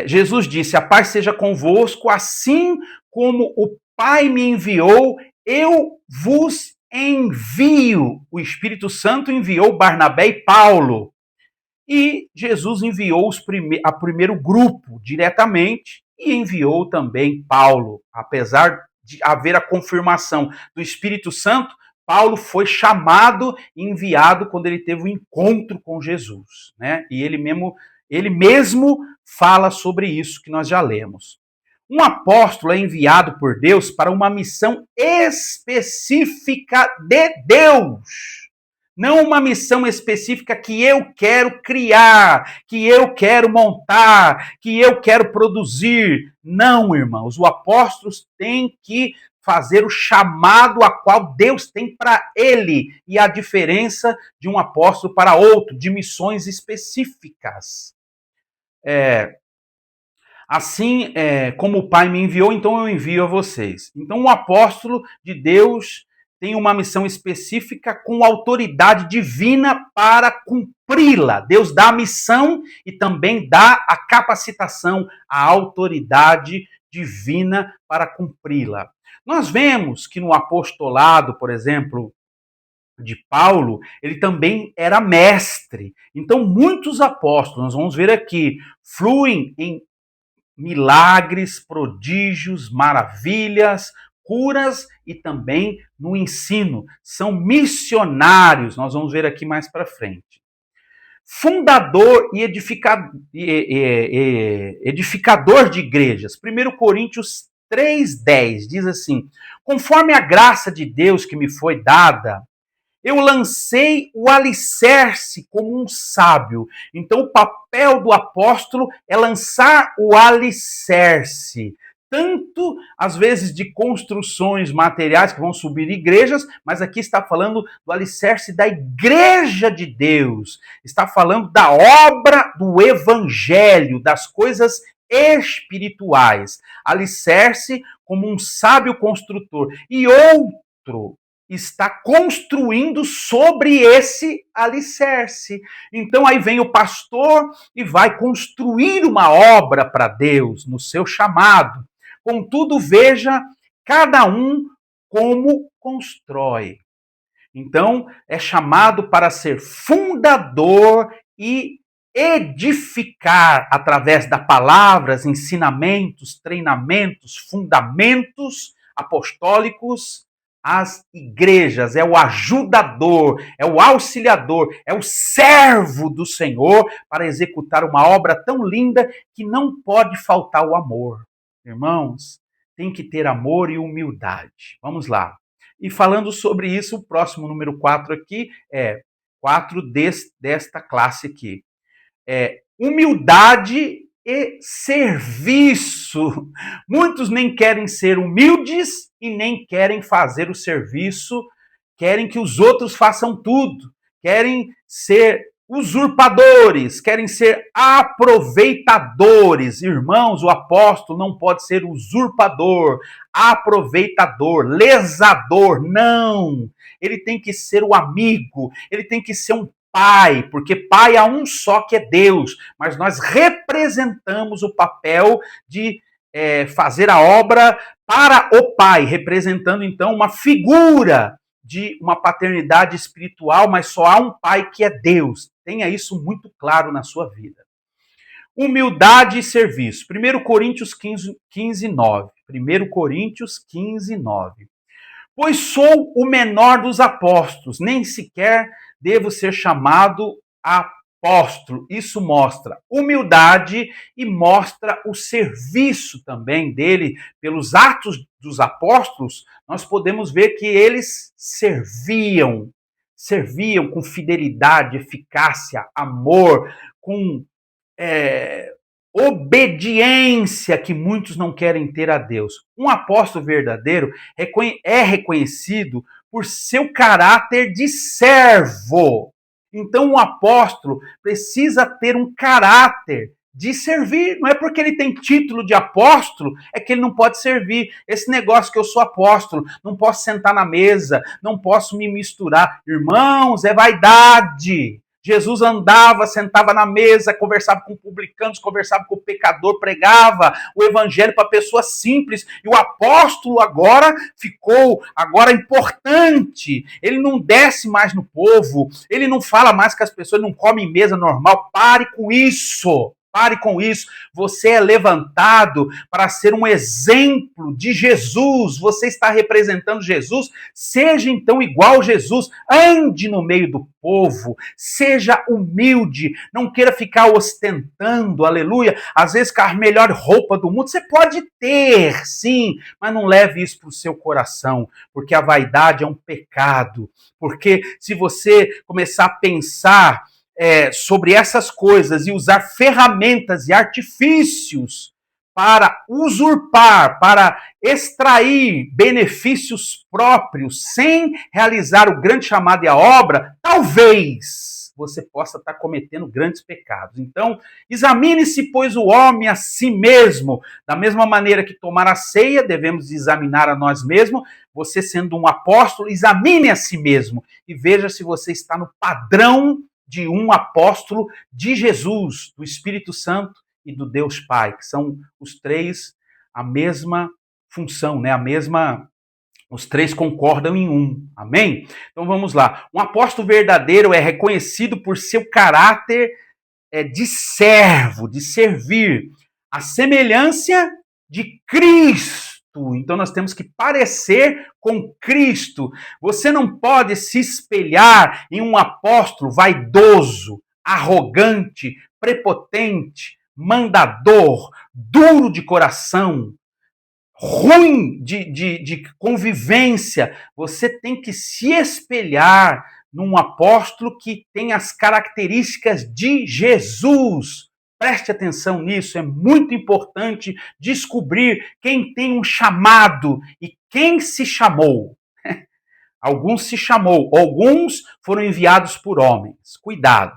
Speaker 1: Jesus disse, a paz seja convosco, assim como o Pai me enviou, eu vos envio. O Espírito Santo enviou Barnabé e Paulo. E Jesus enviou a primeiro grupo diretamente e enviou também Paulo. Apesar de haver a confirmação do Espírito Santo, Paulo foi chamado e enviado quando ele teve um encontro com Jesus, né? E ele mesmo fala sobre isso que nós já lemos. Um apóstolo é enviado por Deus para uma missão específica de Deus. Não uma missão específica que eu quero criar, que eu quero montar, que eu quero produzir. Não, irmãos. Os apóstolos têm que fazer o chamado a qual Deus tem para ele. E a diferença de um apóstolo para outro, de missões específicas. Assim como o Pai me enviou, então eu envio a vocês. Então o apóstolo de Deus tem uma missão específica com autoridade divina para cumpri-la. Deus dá a missão e também dá a capacitação, a autoridade divina para cumpri-la. Nós vemos que no apostolado, por exemplo, de Paulo, ele também era mestre. Então, muitos apóstolos, nós vamos ver aqui, fluem em milagres, prodígios, maravilhas, curas e também no ensino. São missionários, nós vamos ver aqui mais para frente. Fundador e edificador de igrejas. 1 Coríntios 3,10 diz assim: conforme a graça de Deus que me foi dada, eu lancei o alicerce como um sábio. Então, o papel do apóstolo é lançar o alicerce. Tanto, às vezes, de construções materiais que vão subir igrejas, mas aqui está falando do alicerce da igreja de Deus. Está falando da obra do evangelho, das coisas espirituais. Alicerce como um sábio construtor. E outro está construindo sobre esse alicerce. Então aí vem o pastor e vai construir uma obra para Deus no seu chamado. Contudo, veja cada um como constrói. Então é chamado para ser fundador e edificar através das palavras, ensinamentos, treinamentos, fundamentos apostólicos, as igrejas, é o ajudador, é o auxiliador, é o servo do Senhor para executar uma obra tão linda que não pode faltar o amor. Irmãos, tem que ter amor e humildade. Vamos lá. E falando sobre isso, o próximo número 4 aqui é 4 desta classe aqui. Humildade e serviço. Muitos nem querem ser humildes e nem querem fazer o serviço, querem que os outros façam tudo, querem ser usurpadores, querem ser aproveitadores. Irmãos, o apóstolo não pode ser usurpador, aproveitador, lesador, não. Ele tem que ser o amigo, ele tem que ser um pai, porque pai há um só que é Deus, mas nós representamos o papel de fazer a obra para o pai, representando então uma figura de uma paternidade espiritual, mas só há um pai que é Deus. Tenha isso muito claro na sua vida. Humildade e serviço. 1 Coríntios 15, 9. 1 Coríntios 15, 9. Pois sou o menor dos apóstolos, nem sequer devo ser chamado apóstolo. Isso mostra humildade e mostra o serviço também dele. Pelos atos dos apóstolos, nós podemos ver que eles serviam com fidelidade, eficácia, amor, com obediência que muitos não querem ter a Deus. Um apóstolo verdadeiro é reconhecido por seu caráter de servo. Então, um apóstolo precisa ter um caráter de servir. Não é porque ele tem título de apóstolo é que ele não pode servir. Esse negócio que eu sou apóstolo, não posso sentar na mesa, não posso me misturar. Irmãos, é vaidade. Jesus andava, sentava na mesa, conversava com publicanos, conversava com o pecador, pregava o evangelho para pessoas simples. E o apóstolo agora ficou importante. Ele não desce mais no povo, ele não fala mais com as pessoas, ele não come em mesa normal. Pare com isso. Pare com isso. Você é levantado para ser um exemplo de Jesus. Você está representando Jesus. Seja então igual a Jesus. Ande no meio do povo. Seja humilde. Não queira ficar ostentando. Aleluia. Às vezes com a melhor roupa do mundo. Você pode ter, sim. Mas não leve isso para o seu coração. Porque a vaidade é um pecado. Porque se você começar a pensar sobre essas coisas e usar ferramentas e artifícios para usurpar, para extrair benefícios próprios, sem realizar o grande chamado e a obra, talvez você possa estar cometendo grandes pecados. Então, examine-se, pois, o homem a si mesmo. Da mesma maneira que tomar a ceia, devemos examinar a nós mesmos. Você, sendo um apóstolo, examine a si mesmo e veja se você está no padrão de um apóstolo de Jesus, do Espírito Santo e do Deus Pai, que são os três a mesma função, né? Os três concordam em um. Amém? Então vamos lá. Um apóstolo verdadeiro é reconhecido por seu caráter de servo, de servir, a semelhança de Cristo. Então nós temos que parecer com Cristo. Você não pode se espelhar em um apóstolo vaidoso, arrogante, prepotente, mandador, duro de coração, ruim de convivência. Você tem que se espelhar num apóstolo que tem as características de Jesus. Preste atenção nisso, é muito importante descobrir quem tem um chamado e quem se chamou. Alguns se chamou, alguns foram enviados por homens. Cuidado.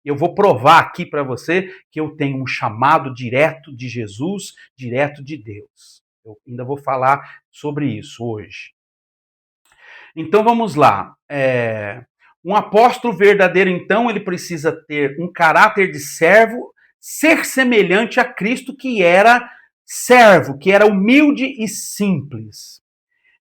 Speaker 1: Eu vou provar aqui para você que eu tenho um chamado direto de Jesus, direto de Deus. Eu ainda vou falar sobre isso hoje. Então vamos lá. Um apóstolo verdadeiro, então, ele precisa ter um caráter de servo, ser semelhante a Cristo, que era servo, que era humilde e simples.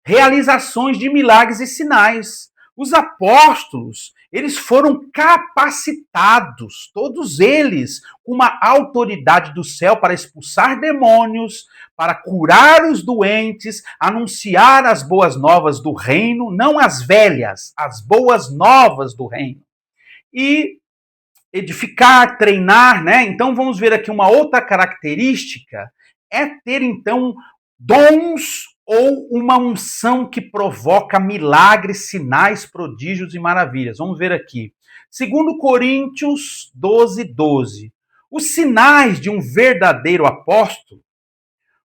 Speaker 1: Realizações de milagres e sinais. Os apóstolos, eles foram capacitados, todos eles, com uma autoridade do céu para expulsar demônios, para curar os doentes, anunciar as boas novas do reino, não as velhas, as boas novas do reino. E edificar, treinar, né? Então vamos ver aqui uma outra característica, é ter então dons ou uma unção que provoca milagres, sinais, prodígios e maravilhas. Vamos ver aqui. 2 Coríntios 12, 12. Os sinais de um verdadeiro apóstolo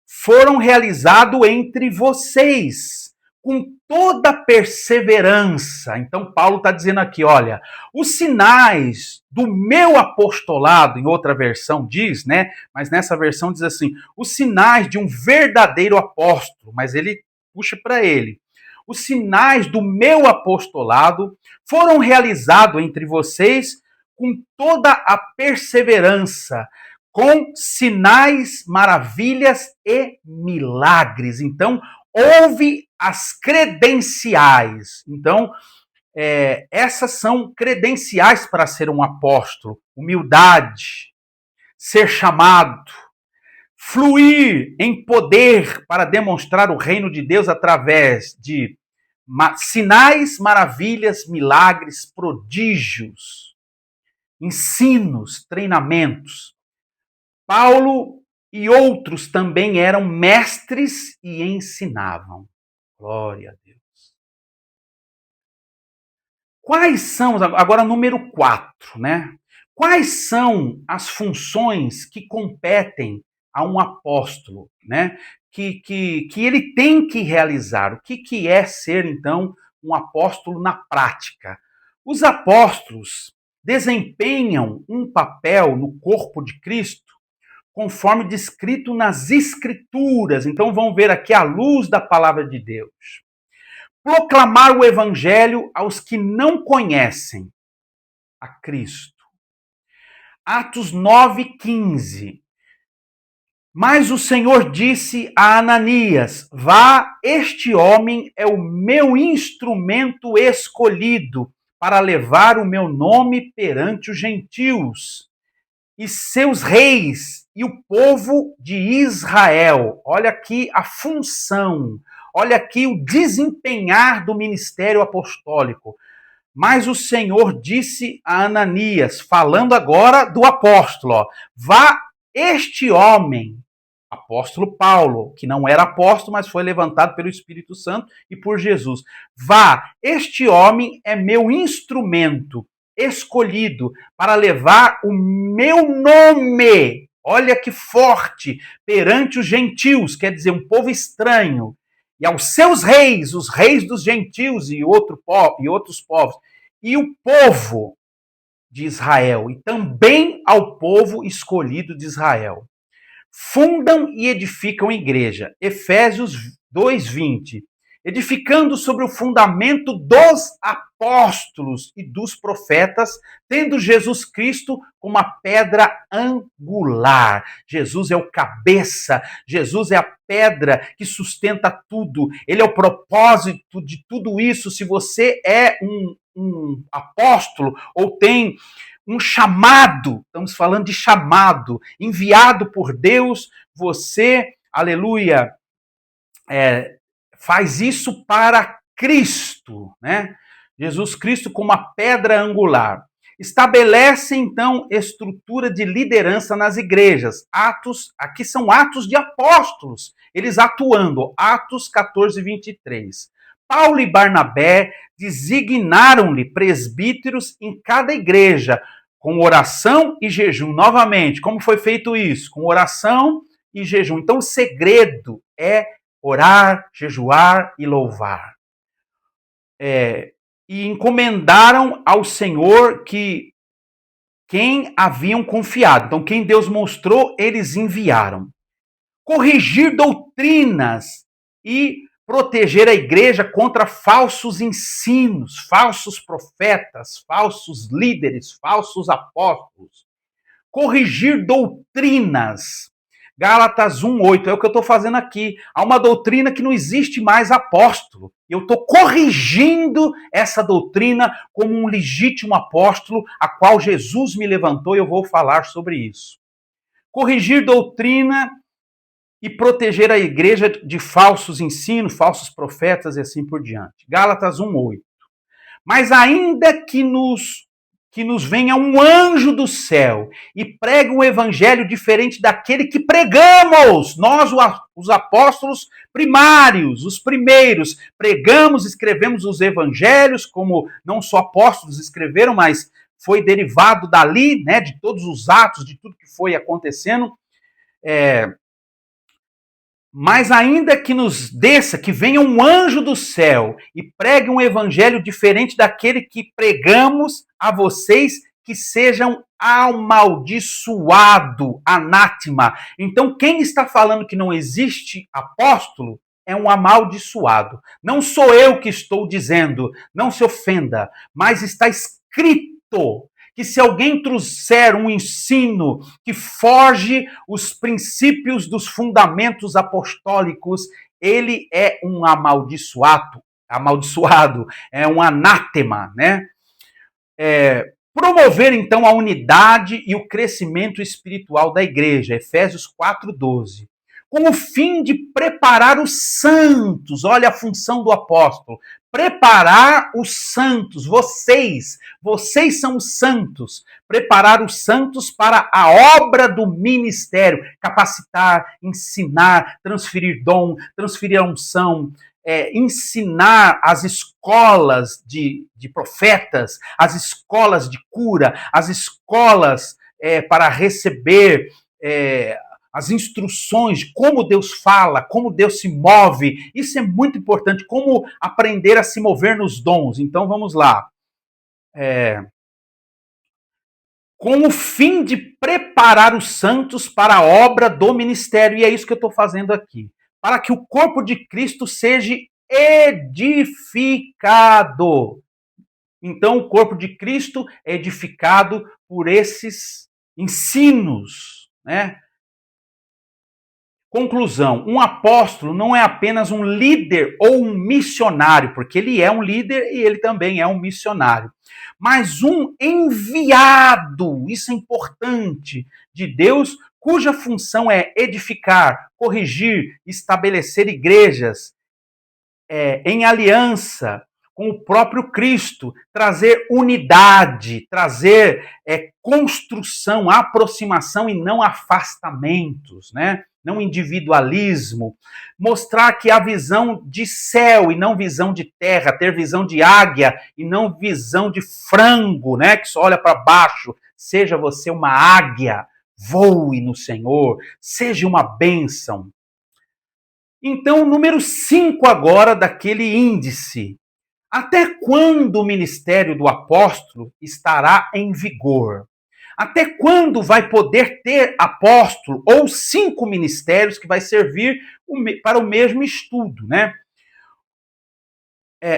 Speaker 1: foram realizados entre vocês, com toda perseverança. Então, Paulo está dizendo aqui, olha, os sinais do meu apostolado, em outra versão diz, né? Mas nessa versão diz assim, os sinais de um verdadeiro apóstolo, mas ele puxa para ele. Os sinais do meu apostolado foram realizados entre vocês com toda a perseverança, com sinais, maravilhas e milagres. Então, houve as credenciais. Então, essas são credenciais para ser um apóstolo. Humildade, ser chamado, fluir em poder para demonstrar o reino de Deus através de sinais, maravilhas, milagres, prodígios, ensinos, treinamentos. Paulo e outros também eram mestres e ensinavam. Glória a Deus. Quais são, agora número 4, né? Quais são as funções que competem a um apóstolo, né? Que ele tem que realizar. O que é ser, então, um apóstolo na prática? Os apóstolos desempenham um papel no corpo de Cristo conforme descrito nas Escrituras. Então vamos ver aqui a luz da palavra de Deus. Proclamar o evangelho aos que não conhecem a Cristo. Atos 9:15. Mas o Senhor disse a Ananias: vá, este homem é o meu instrumento escolhido para levar o meu nome perante os gentios e seus reis e o povo de Israel. Olha aqui a função, olha aqui o desempenhar do ministério apostólico. Mas o Senhor disse a Ananias, falando agora do apóstolo, ó, vá este homem, apóstolo Paulo, que não era apóstolo, mas foi levantado pelo Espírito Santo e por Jesus. Vá, este homem é meu instrumento escolhido para levar o meu nome, olha que forte, perante os gentios, quer dizer, um povo estranho, e aos seus reis, os reis dos gentios e outros povos, e o povo de Israel, e também ao povo escolhido de Israel. Fundam e edificam a igreja. Efésios 2:20. Edificando sobre o fundamento dos apóstolos e dos profetas, tendo Jesus Cristo como a pedra angular. Jesus é o cabeça, Jesus é a pedra que sustenta tudo, ele é o propósito de tudo isso. Se você é um apóstolo ou tem um chamado, estamos falando de chamado, enviado por Deus, você, aleluia, faz isso para Cristo, né? Jesus Cristo como a pedra angular. Estabelece, então, estrutura de liderança nas igrejas. Atos, aqui são atos de apóstolos, eles atuando. Atos 14:23. Paulo e Barnabé designaram-lhe presbíteros em cada igreja, com oração e jejum. Novamente, como foi feito isso? Com oração e jejum. Então, o segredo é orar, jejuar e louvar. E encomendaram ao Senhor quem haviam confiado. Então, quem Deus mostrou, eles enviaram. Corrigir doutrinas e proteger a igreja contra falsos ensinos, falsos profetas, falsos líderes, falsos apóstolos. Corrigir doutrinas. Gálatas 1:8, é o que eu estou fazendo aqui. Há uma doutrina que não existe mais apóstolo. Eu estou corrigindo essa doutrina como um legítimo apóstolo, a qual Jesus me levantou, e eu vou falar sobre isso. Corrigir doutrina e proteger a igreja de falsos ensinos, falsos profetas e assim por diante. Gálatas 1:8. Mas ainda que nos venha um anjo do céu e pregue um evangelho diferente daquele que pregamos, nós, os apóstolos primários, os primeiros, pregamos, escrevemos os evangelhos, como não só apóstolos escreveram, mas foi derivado dali, né, de todos os atos, de tudo que foi acontecendo. Mas ainda que nos desça, que venha um anjo do céu e pregue um evangelho diferente daquele que pregamos a vocês, que sejam amaldiçoado, anátema. Então, quem está falando que não existe apóstolo é um amaldiçoado. Não sou eu que estou dizendo, não se ofenda, mas está escrito que se alguém trouxer um ensino que foge os princípios dos fundamentos apostólicos, ele é um amaldiçoado, é um anátema, né? Promover, então, a unidade e o crescimento espiritual da igreja, Efésios 4:12, com o fim de preparar os santos. Olha a função do apóstolo: preparar os santos, vocês são os santos, preparar os santos para a obra do ministério, capacitar, ensinar, transferir dom, transferir a unção, ensinar as escolas de profetas, as escolas de cura, as escolas para receber as instruções, como Deus fala, como Deus se move. Isso é muito importante, como aprender a se mover nos dons. Então vamos lá. Com o fim de preparar os santos para a obra do ministério. E é isso que eu estou fazendo aqui. Para que o corpo de Cristo seja edificado. Então, o corpo de Cristo é edificado por esses ensinos, né? Conclusão: um apóstolo não é apenas um líder ou um missionário, porque ele é um líder e ele também é um missionário, mas um enviado, isso é importante, de Deus, cuja função é edificar, corrigir, estabelecer igrejas em aliança com o próprio Cristo, trazer unidade, trazer construção, aproximação e não afastamentos, né? Não individualismo, mostrar que a visão de céu e não visão de terra, ter visão de águia e não visão de frango, né? Que só olha para baixo. Seja você uma águia, voe no Senhor, seja uma bênção. Então, número 5 agora daquele índice. Até quando o ministério do apóstolo estará em vigor? Até quando vai poder ter apóstolo ou 5 ministérios que vai servir para o mesmo estudo, né?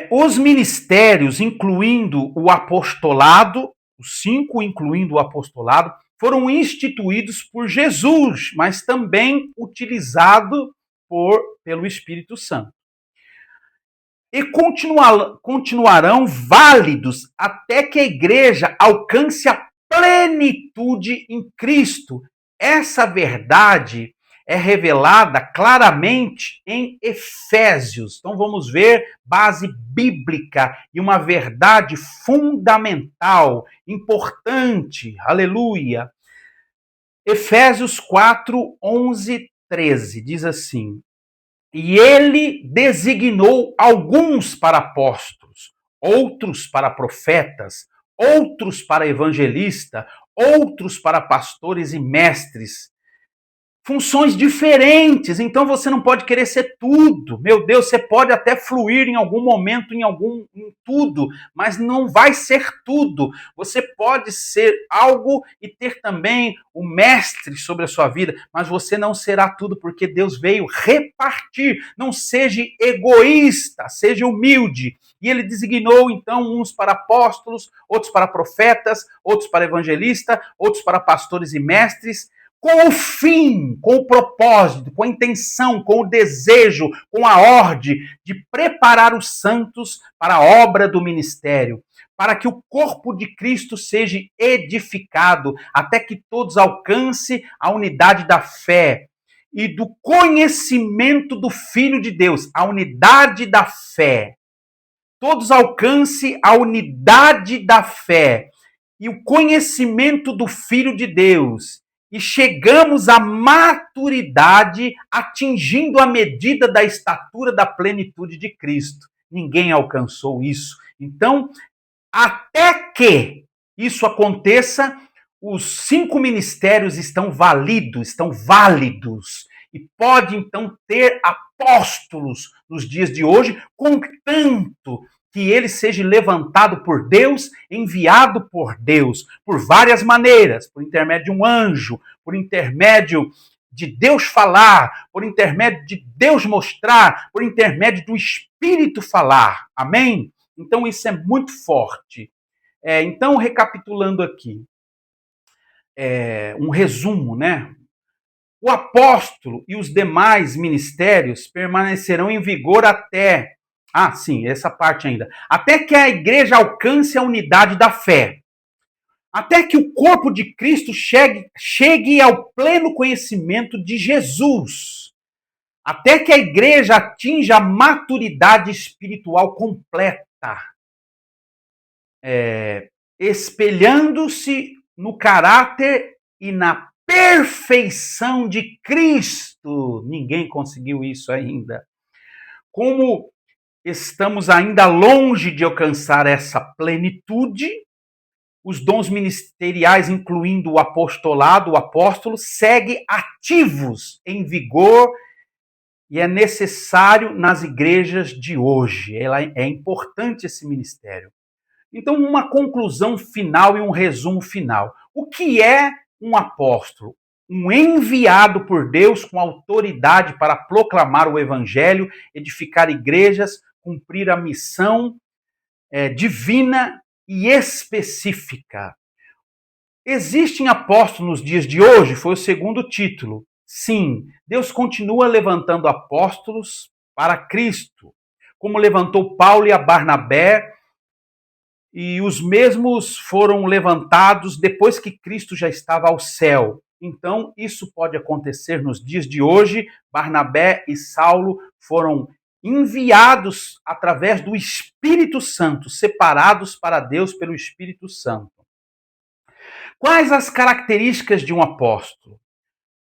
Speaker 1: Os ministérios, incluindo o apostolado, os 5 incluindo o apostolado, foram instituídos por Jesus, mas também utilizados pelo Espírito Santo. E continuarão válidos até que a igreja alcance a plenitude em Cristo. Essa verdade é revelada claramente em Efésios. Então vamos ver base bíblica e uma verdade fundamental, importante. Aleluia. Efésios 4, 11, 13 diz assim: e ele designou alguns para apóstolos, outros para profetas, outros para evangelistas, outros para pastores e mestres. Funções diferentes, então você não pode querer ser tudo. Meu Deus, você pode até fluir em algum momento em tudo, mas não vai ser tudo. Você pode ser algo e ter também o mestre sobre a sua vida, mas você não será tudo, porque Deus veio repartir. Não seja egoísta, seja humilde. E ele designou então uns para apóstolos, outros para profetas, outros para evangelistas, outros para pastores e mestres, com o fim, com o propósito, com a intenção, com o desejo, com a ordem de preparar os santos para a obra do ministério, para que o corpo de Cristo seja edificado, até que todos alcancem a unidade da fé e do conhecimento do Filho de Deus, a unidade da fé. Todos alcancem a unidade da fé e o conhecimento do Filho de Deus. E chegamos à maturidade, atingindo a medida da estatura da plenitude de Cristo. Ninguém alcançou isso. Então, até que isso aconteça, os 5 ministérios estão válidos, e pode então ter apóstolos nos dias de hoje, contanto que ele seja levantado por Deus, enviado por Deus, por várias maneiras, por intermédio de um anjo, por intermédio de Deus falar, por intermédio de Deus mostrar, por intermédio do Espírito falar. Amém? Então isso é muito forte. Então, recapitulando aqui, um resumo, né? O apóstolo e os demais ministérios permanecerão em vigor até... Ah, sim, essa parte ainda. Até que a igreja alcance a unidade da fé. Até que o corpo de Cristo chegue ao pleno conhecimento de Jesus. Até que a igreja atinja a maturidade espiritual completa. Espelhando-se no caráter e na perfeição de Cristo. Ninguém conseguiu isso ainda. Como estamos ainda longe de alcançar essa plenitude, os dons ministeriais, incluindo o apostolado, o apóstolo, seguem ativos, em vigor, e é necessário nas igrejas de hoje. É importante esse ministério. Então, uma conclusão final e um resumo final. O que é um apóstolo? Um enviado por Deus com autoridade para proclamar o evangelho, edificar igrejas, cumprir a missão divina e específica. Existem apóstolos nos dias de hoje? Foi o segundo título. Sim, Deus continua levantando apóstolos para Cristo, como levantou Paulo e a Barnabé, e os mesmos foram levantados depois que Cristo já estava ao céu. Então, isso pode acontecer nos dias de hoje. Barnabé e Saulo foram enviados através do Espírito Santo, separados para Deus pelo Espírito Santo. Quais as características de um apóstolo?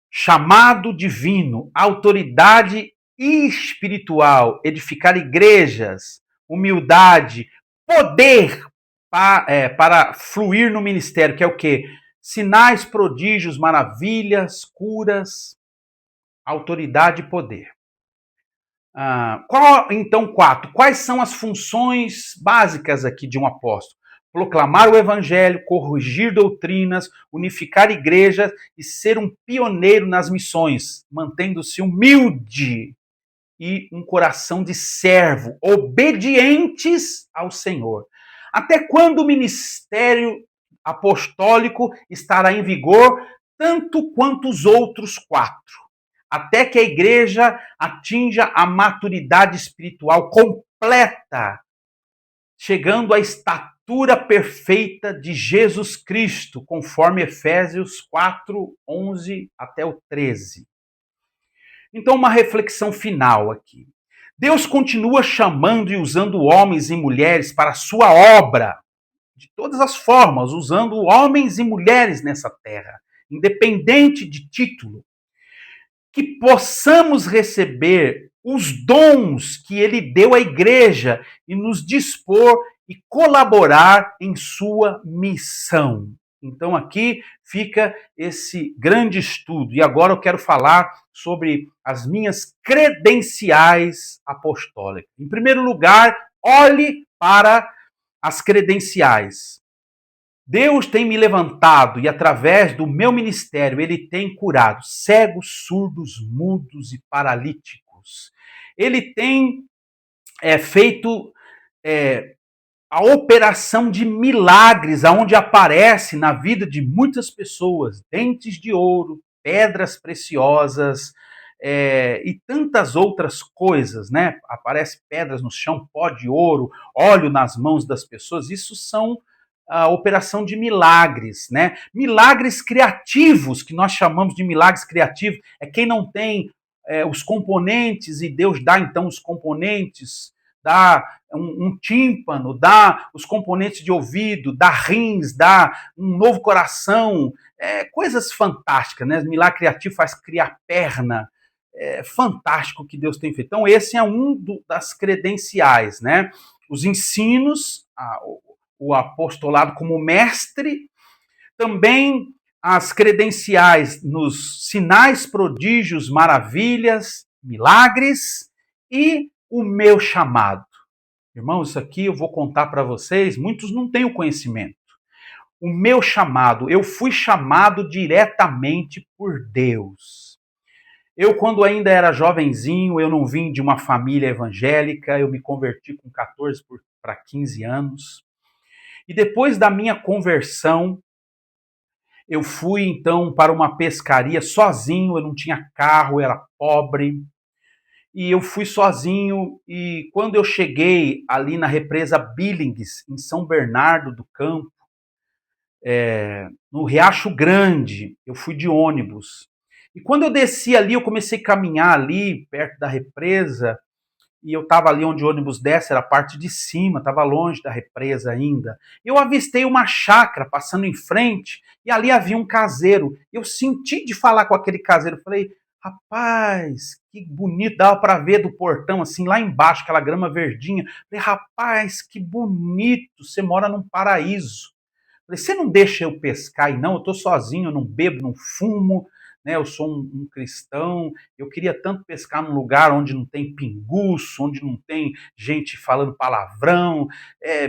Speaker 1: Chamado divino, autoridade espiritual, edificar igrejas, humildade, poder para fluir no ministério, que é o quê? Sinais, prodígios, maravilhas, curas, autoridade e poder. Então, 4. Quais são as funções básicas aqui de um apóstolo? Proclamar o evangelho, corrigir doutrinas, unificar igrejas e ser um pioneiro nas missões, mantendo-se humilde e um coração de servo, obedientes ao Senhor. Até quando o ministério apostólico estará em vigor, tanto quanto os outros 4? Até que a igreja atinja a maturidade espiritual completa, chegando à estatura perfeita de Jesus Cristo, conforme Efésios 4, 11 até o 13. Então, uma reflexão final aqui. Deus continua chamando e usando homens e mulheres para a sua obra, de todas as formas, usando homens e mulheres nessa terra, independente de título. Que possamos receber os dons que ele deu à igreja e nos dispor e colaborar em sua missão. Então aqui fica esse grande estudo. E agora eu quero falar sobre as minhas credenciais apostólicas. Em primeiro lugar, olhe para as credenciais. Deus tem me levantado e através do meu ministério ele tem curado cegos, surdos, mudos e paralíticos. Ele tem feito a operação de milagres, aonde aparece na vida de muitas pessoas dentes de ouro, pedras preciosas e tantas outras coisas, né? Aparece pedras no chão, pó de ouro, óleo nas mãos das pessoas. Isso são a operação de milagres, né? Milagres criativos, que nós chamamos de milagres criativos, é quem não tem os componentes e Deus dá então os componentes, dá um tímpano, dá os componentes de ouvido, dá rins, dá um novo coração, coisas fantásticas, né? Milagre criativo faz criar perna, fantástico que Deus tem feito. Então esse é das credenciais, né? Os ensinos, o apostolado como mestre, também as credenciais nos sinais, prodígios, maravilhas, milagres e o meu chamado. Irmãos, isso aqui eu vou contar para vocês, muitos não têm o conhecimento. O meu chamado, eu fui chamado diretamente por Deus. Eu, quando ainda era jovenzinho, eu não vim de uma família evangélica, eu me converti com 14 para 15 anos. E depois da minha conversão, eu fui então para uma pescaria sozinho, eu não tinha carro, eu era pobre. E eu fui sozinho e quando eu cheguei ali na represa Billings, em São Bernardo do Campo, no Riacho Grande, eu fui de ônibus. E quando eu desci ali, eu comecei a caminhar ali, perto da represa, e eu estava ali onde o ônibus desce, era a parte de cima, estava longe da represa ainda. Eu avistei uma chácara passando em frente, e ali havia um caseiro. Eu senti de falar com aquele caseiro, falei, rapaz, que bonito, dava para ver do portão, assim, lá embaixo, aquela grama verdinha. Falei, rapaz, que bonito, você mora num paraíso. Falei, você não deixa eu pescar? E não, eu estou sozinho, eu não bebo, não fumo, né? Eu sou um cristão, eu queria tanto pescar num lugar onde não tem pinguço, onde não tem gente falando palavrão,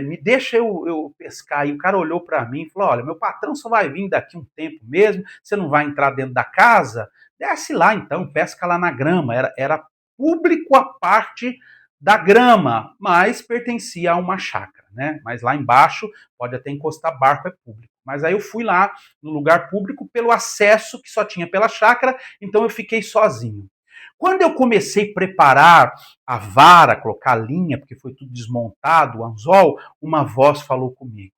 Speaker 1: me deixa eu pescar. E o cara olhou para mim e falou, olha, meu patrão só vai vir daqui um tempo mesmo, você não vai entrar dentro da casa? Desce lá então, pesca lá na grama. Era público a parte da grama, mas pertencia a uma chácara, né? Mas lá embaixo pode até encostar barco, é público. Mas aí eu fui lá no lugar público pelo acesso que só tinha pela chácara, então eu fiquei sozinho. Quando eu comecei a preparar a vara, colocar a linha, porque foi tudo desmontado, o anzol, uma voz falou comigo.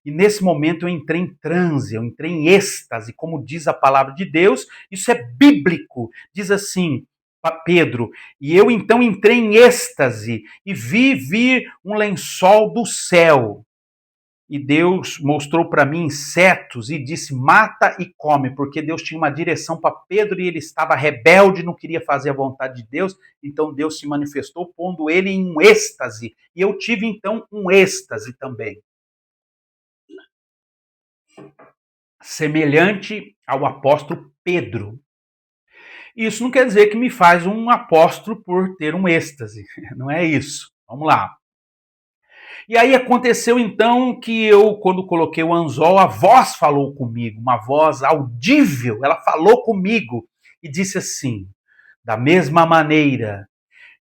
Speaker 1: E nesse momento eu entrei em transe, eu entrei em êxtase, como diz a palavra de Deus, isso é bíblico. Diz assim, Pedro, e eu então entrei em êxtase e vi vir um lençol do céu. E Deus mostrou para mim insetos e disse, mata e come, porque Deus tinha uma direção para Pedro e ele estava rebelde, não queria fazer a vontade de Deus, então Deus se manifestou pondo ele em um êxtase, e eu tive então um êxtase também. Semelhante ao apóstolo Pedro. Isso não quer dizer que me faz um apóstolo por ter um êxtase, não é isso. Vamos lá. E aí aconteceu então que eu, quando coloquei o anzol, a voz falou comigo, uma voz audível, ela falou comigo e disse assim, da mesma maneira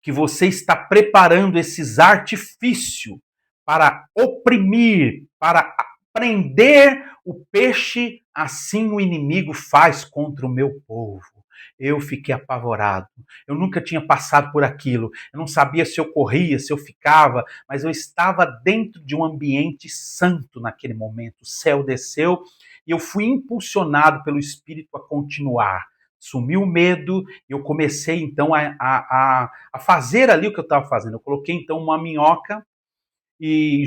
Speaker 1: que você está preparando esses artifícios para oprimir, para prender o peixe, assim o inimigo faz contra o meu povo. Eu fiquei apavorado. Eu nunca tinha passado por aquilo. Eu não sabia se eu corria, se eu ficava, mas eu estava dentro de um ambiente santo naquele momento. O céu desceu e eu fui impulsionado pelo Espírito a continuar. Sumiu o medo e eu comecei então a fazer ali o que eu estava fazendo. Eu coloquei então uma minhoca e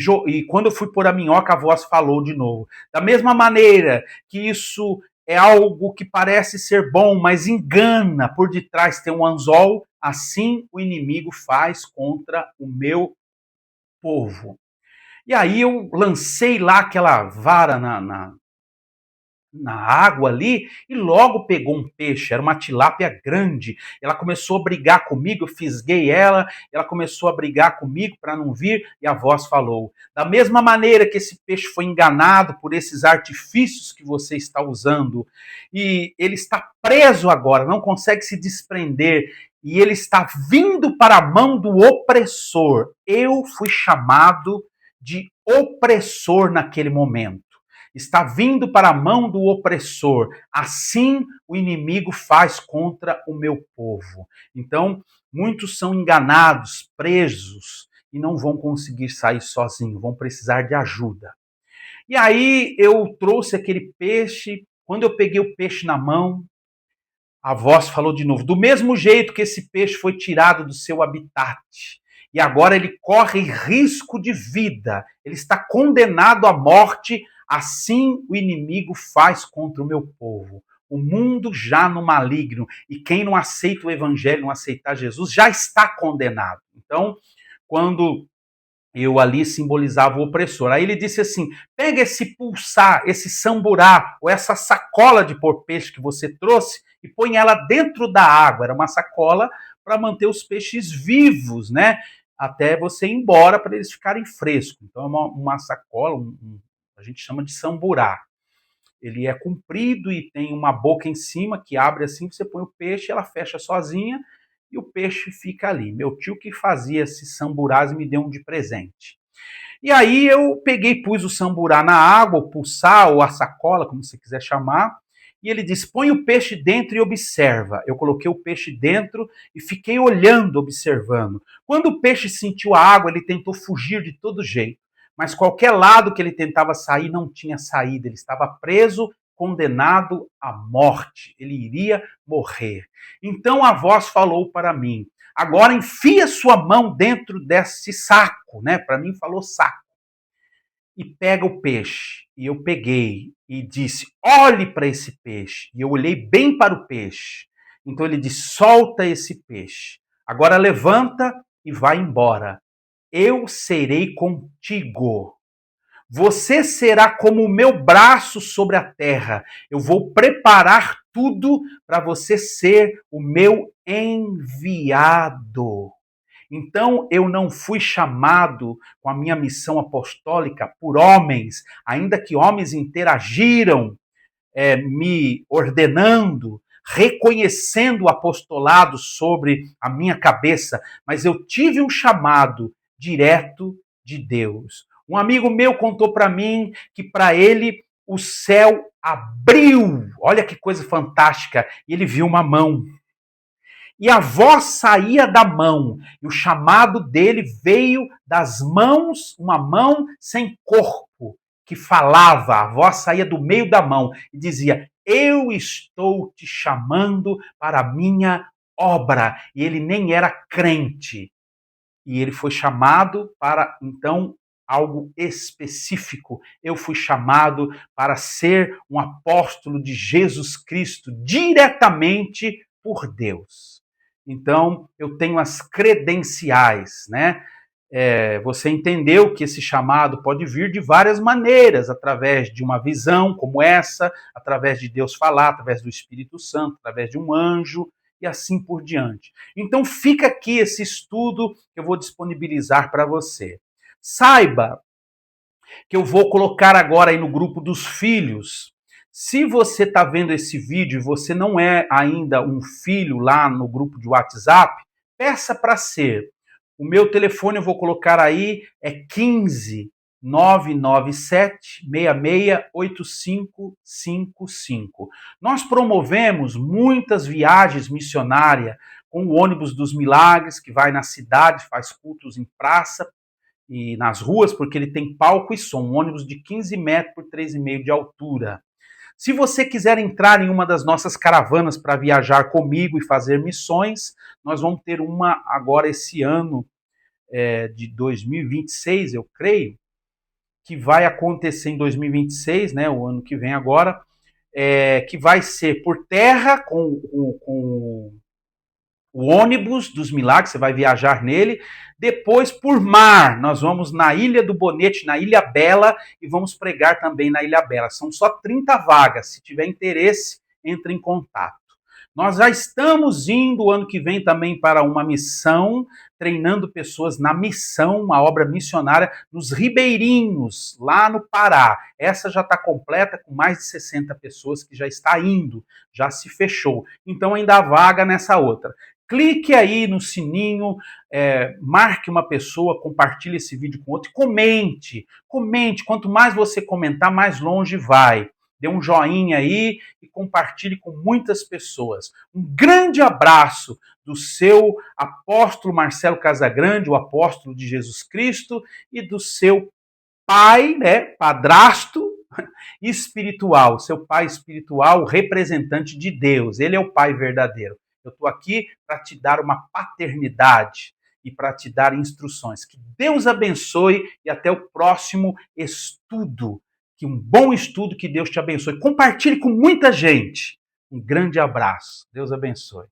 Speaker 1: quando eu fui pôr a minhoca, a voz falou de novo. Da mesma maneira que isso é algo que parece ser bom, mas engana, por detrás tem um anzol, assim o inimigo faz contra o meu povo. E aí eu lancei lá aquela vara na água ali e logo pegou um peixe, era uma tilápia grande. Ela começou a brigar comigo, eu fisguei ela começou a brigar comigo para não vir e a voz falou: da mesma maneira que esse peixe foi enganado por esses artifícios que você está usando e ele está preso agora, não consegue se desprender e ele está vindo para a mão do opressor. Eu fui chamado de opressor naquele momento. Está vindo para a mão do opressor. Assim o inimigo faz contra o meu povo. Então, muitos são enganados, presos, e não vão conseguir sair sozinhos, vão precisar de ajuda. E aí eu trouxe aquele peixe, quando eu peguei o peixe na mão, a voz falou de novo, do mesmo jeito que esse peixe foi tirado do seu habitat, e agora ele corre risco de vida, ele está condenado à morte, assim o inimigo faz contra o meu povo. O mundo já no maligno, e quem não aceita o evangelho, não aceitar Jesus, já está condenado. Então, quando eu ali simbolizava o opressor. Aí ele disse assim: pega esse pulsar, esse samburá, ou essa sacola de pôr peixe que você trouxe e põe ela dentro da água. Era uma sacola para manter os peixes vivos, né? Até você ir embora para eles ficarem frescos. Então é uma sacola, a gente chama de samburá. Ele é comprido e tem uma boca em cima que abre assim, você põe o peixe, ela fecha sozinha e o peixe fica ali. Meu tio que fazia esses samburás me deu um de presente. E aí eu peguei, pus o samburá na água, o pulsar, ou a sacola, como você quiser chamar, e ele disse: põe o peixe dentro e observa. Eu coloquei o peixe dentro e fiquei olhando, observando. Quando o peixe sentiu a água, ele tentou fugir de todo jeito, mas qualquer lado que ele tentava sair não tinha saída, ele estava preso, condenado à morte, ele iria morrer. Então a voz falou para mim: agora enfia sua mão dentro desse saco, né? Para mim falou saco. E pega o peixe. E eu peguei e disse: olhe para esse peixe. E eu olhei bem para o peixe. Então ele disse: solta esse peixe. Agora levanta e vai embora. Eu serei contigo. Você será como o meu braço sobre a terra. Eu vou preparar tudo para você ser o meu enviado. Então eu não fui chamado com a minha missão apostólica por homens, ainda que homens interagiram me ordenando, reconhecendo o apostolado sobre a minha cabeça, mas eu tive um chamado direto de Deus. Um amigo meu contou para mim que para ele o céu abriu. Olha que coisa fantástica. E ele viu uma mão. E a voz saía da mão. E o chamado dele veio das mãos, uma mão sem corpo, que falava. A voz saía do meio da mão e dizia: eu estou te chamando para a minha obra. E ele nem era crente. E ele foi chamado para, então, algo específico. Eu fui chamado para ser um apóstolo de Jesus Cristo diretamente por Deus. Então, eu tenho as credenciais, né? Você entendeu que esse chamado pode vir de várias maneiras, através de uma visão como essa, através de Deus falar, através do Espírito Santo, através de um anjo, e assim por diante. Então fica aqui esse estudo que eu vou disponibilizar para você. Saiba que eu vou colocar agora aí no grupo dos filhos. Se você está vendo esse vídeo e você não é ainda um filho lá no grupo de WhatsApp, peça para ser. O meu telefone eu vou colocar aí, é 15 997 668555. Nós promovemos muitas viagens missionárias com o ônibus dos milagres, que vai na cidade, faz cultos em praça e nas ruas, porque ele tem palco e som, um ônibus de 15 metros por 3,5 de altura. Se você quiser entrar em uma das nossas caravanas para viajar comigo e fazer missões, nós vamos ter uma agora esse ano de 2026, eu creio, que vai acontecer em 2026, né, o ano que vem agora, que vai ser por terra com o ônibus dos milagres, você vai viajar nele. Depois, por mar, nós vamos na Ilha do Bonete, na Ilha Bela, e vamos pregar também na Ilha Bela. São só 30 vagas. Se tiver interesse, entre em contato. Nós já estamos indo ano que vem também para uma missão, treinando pessoas na missão, uma obra missionária nos Ribeirinhos, lá no Pará. Essa já está completa, com mais de 60 pessoas que já está indo, já se fechou. Então ainda há vaga nessa outra. Clique aí no sininho, marque uma pessoa, compartilhe esse vídeo com outro, comente. Quanto mais você comentar, mais longe vai. Dê um joinha aí e compartilhe com muitas pessoas. Um grande abraço do seu apóstolo Marcelo Casagrande, o apóstolo de Jesus Cristo, e do seu pai, né, padrasto espiritual, seu pai espiritual, representante de Deus. Ele é o pai verdadeiro. Eu estou aqui para te dar uma paternidade e para te dar instruções. Que Deus abençoe e até o próximo estudo. Que um bom estudo, que Deus te abençoe. Compartilhe com muita gente. Um grande abraço. Deus abençoe.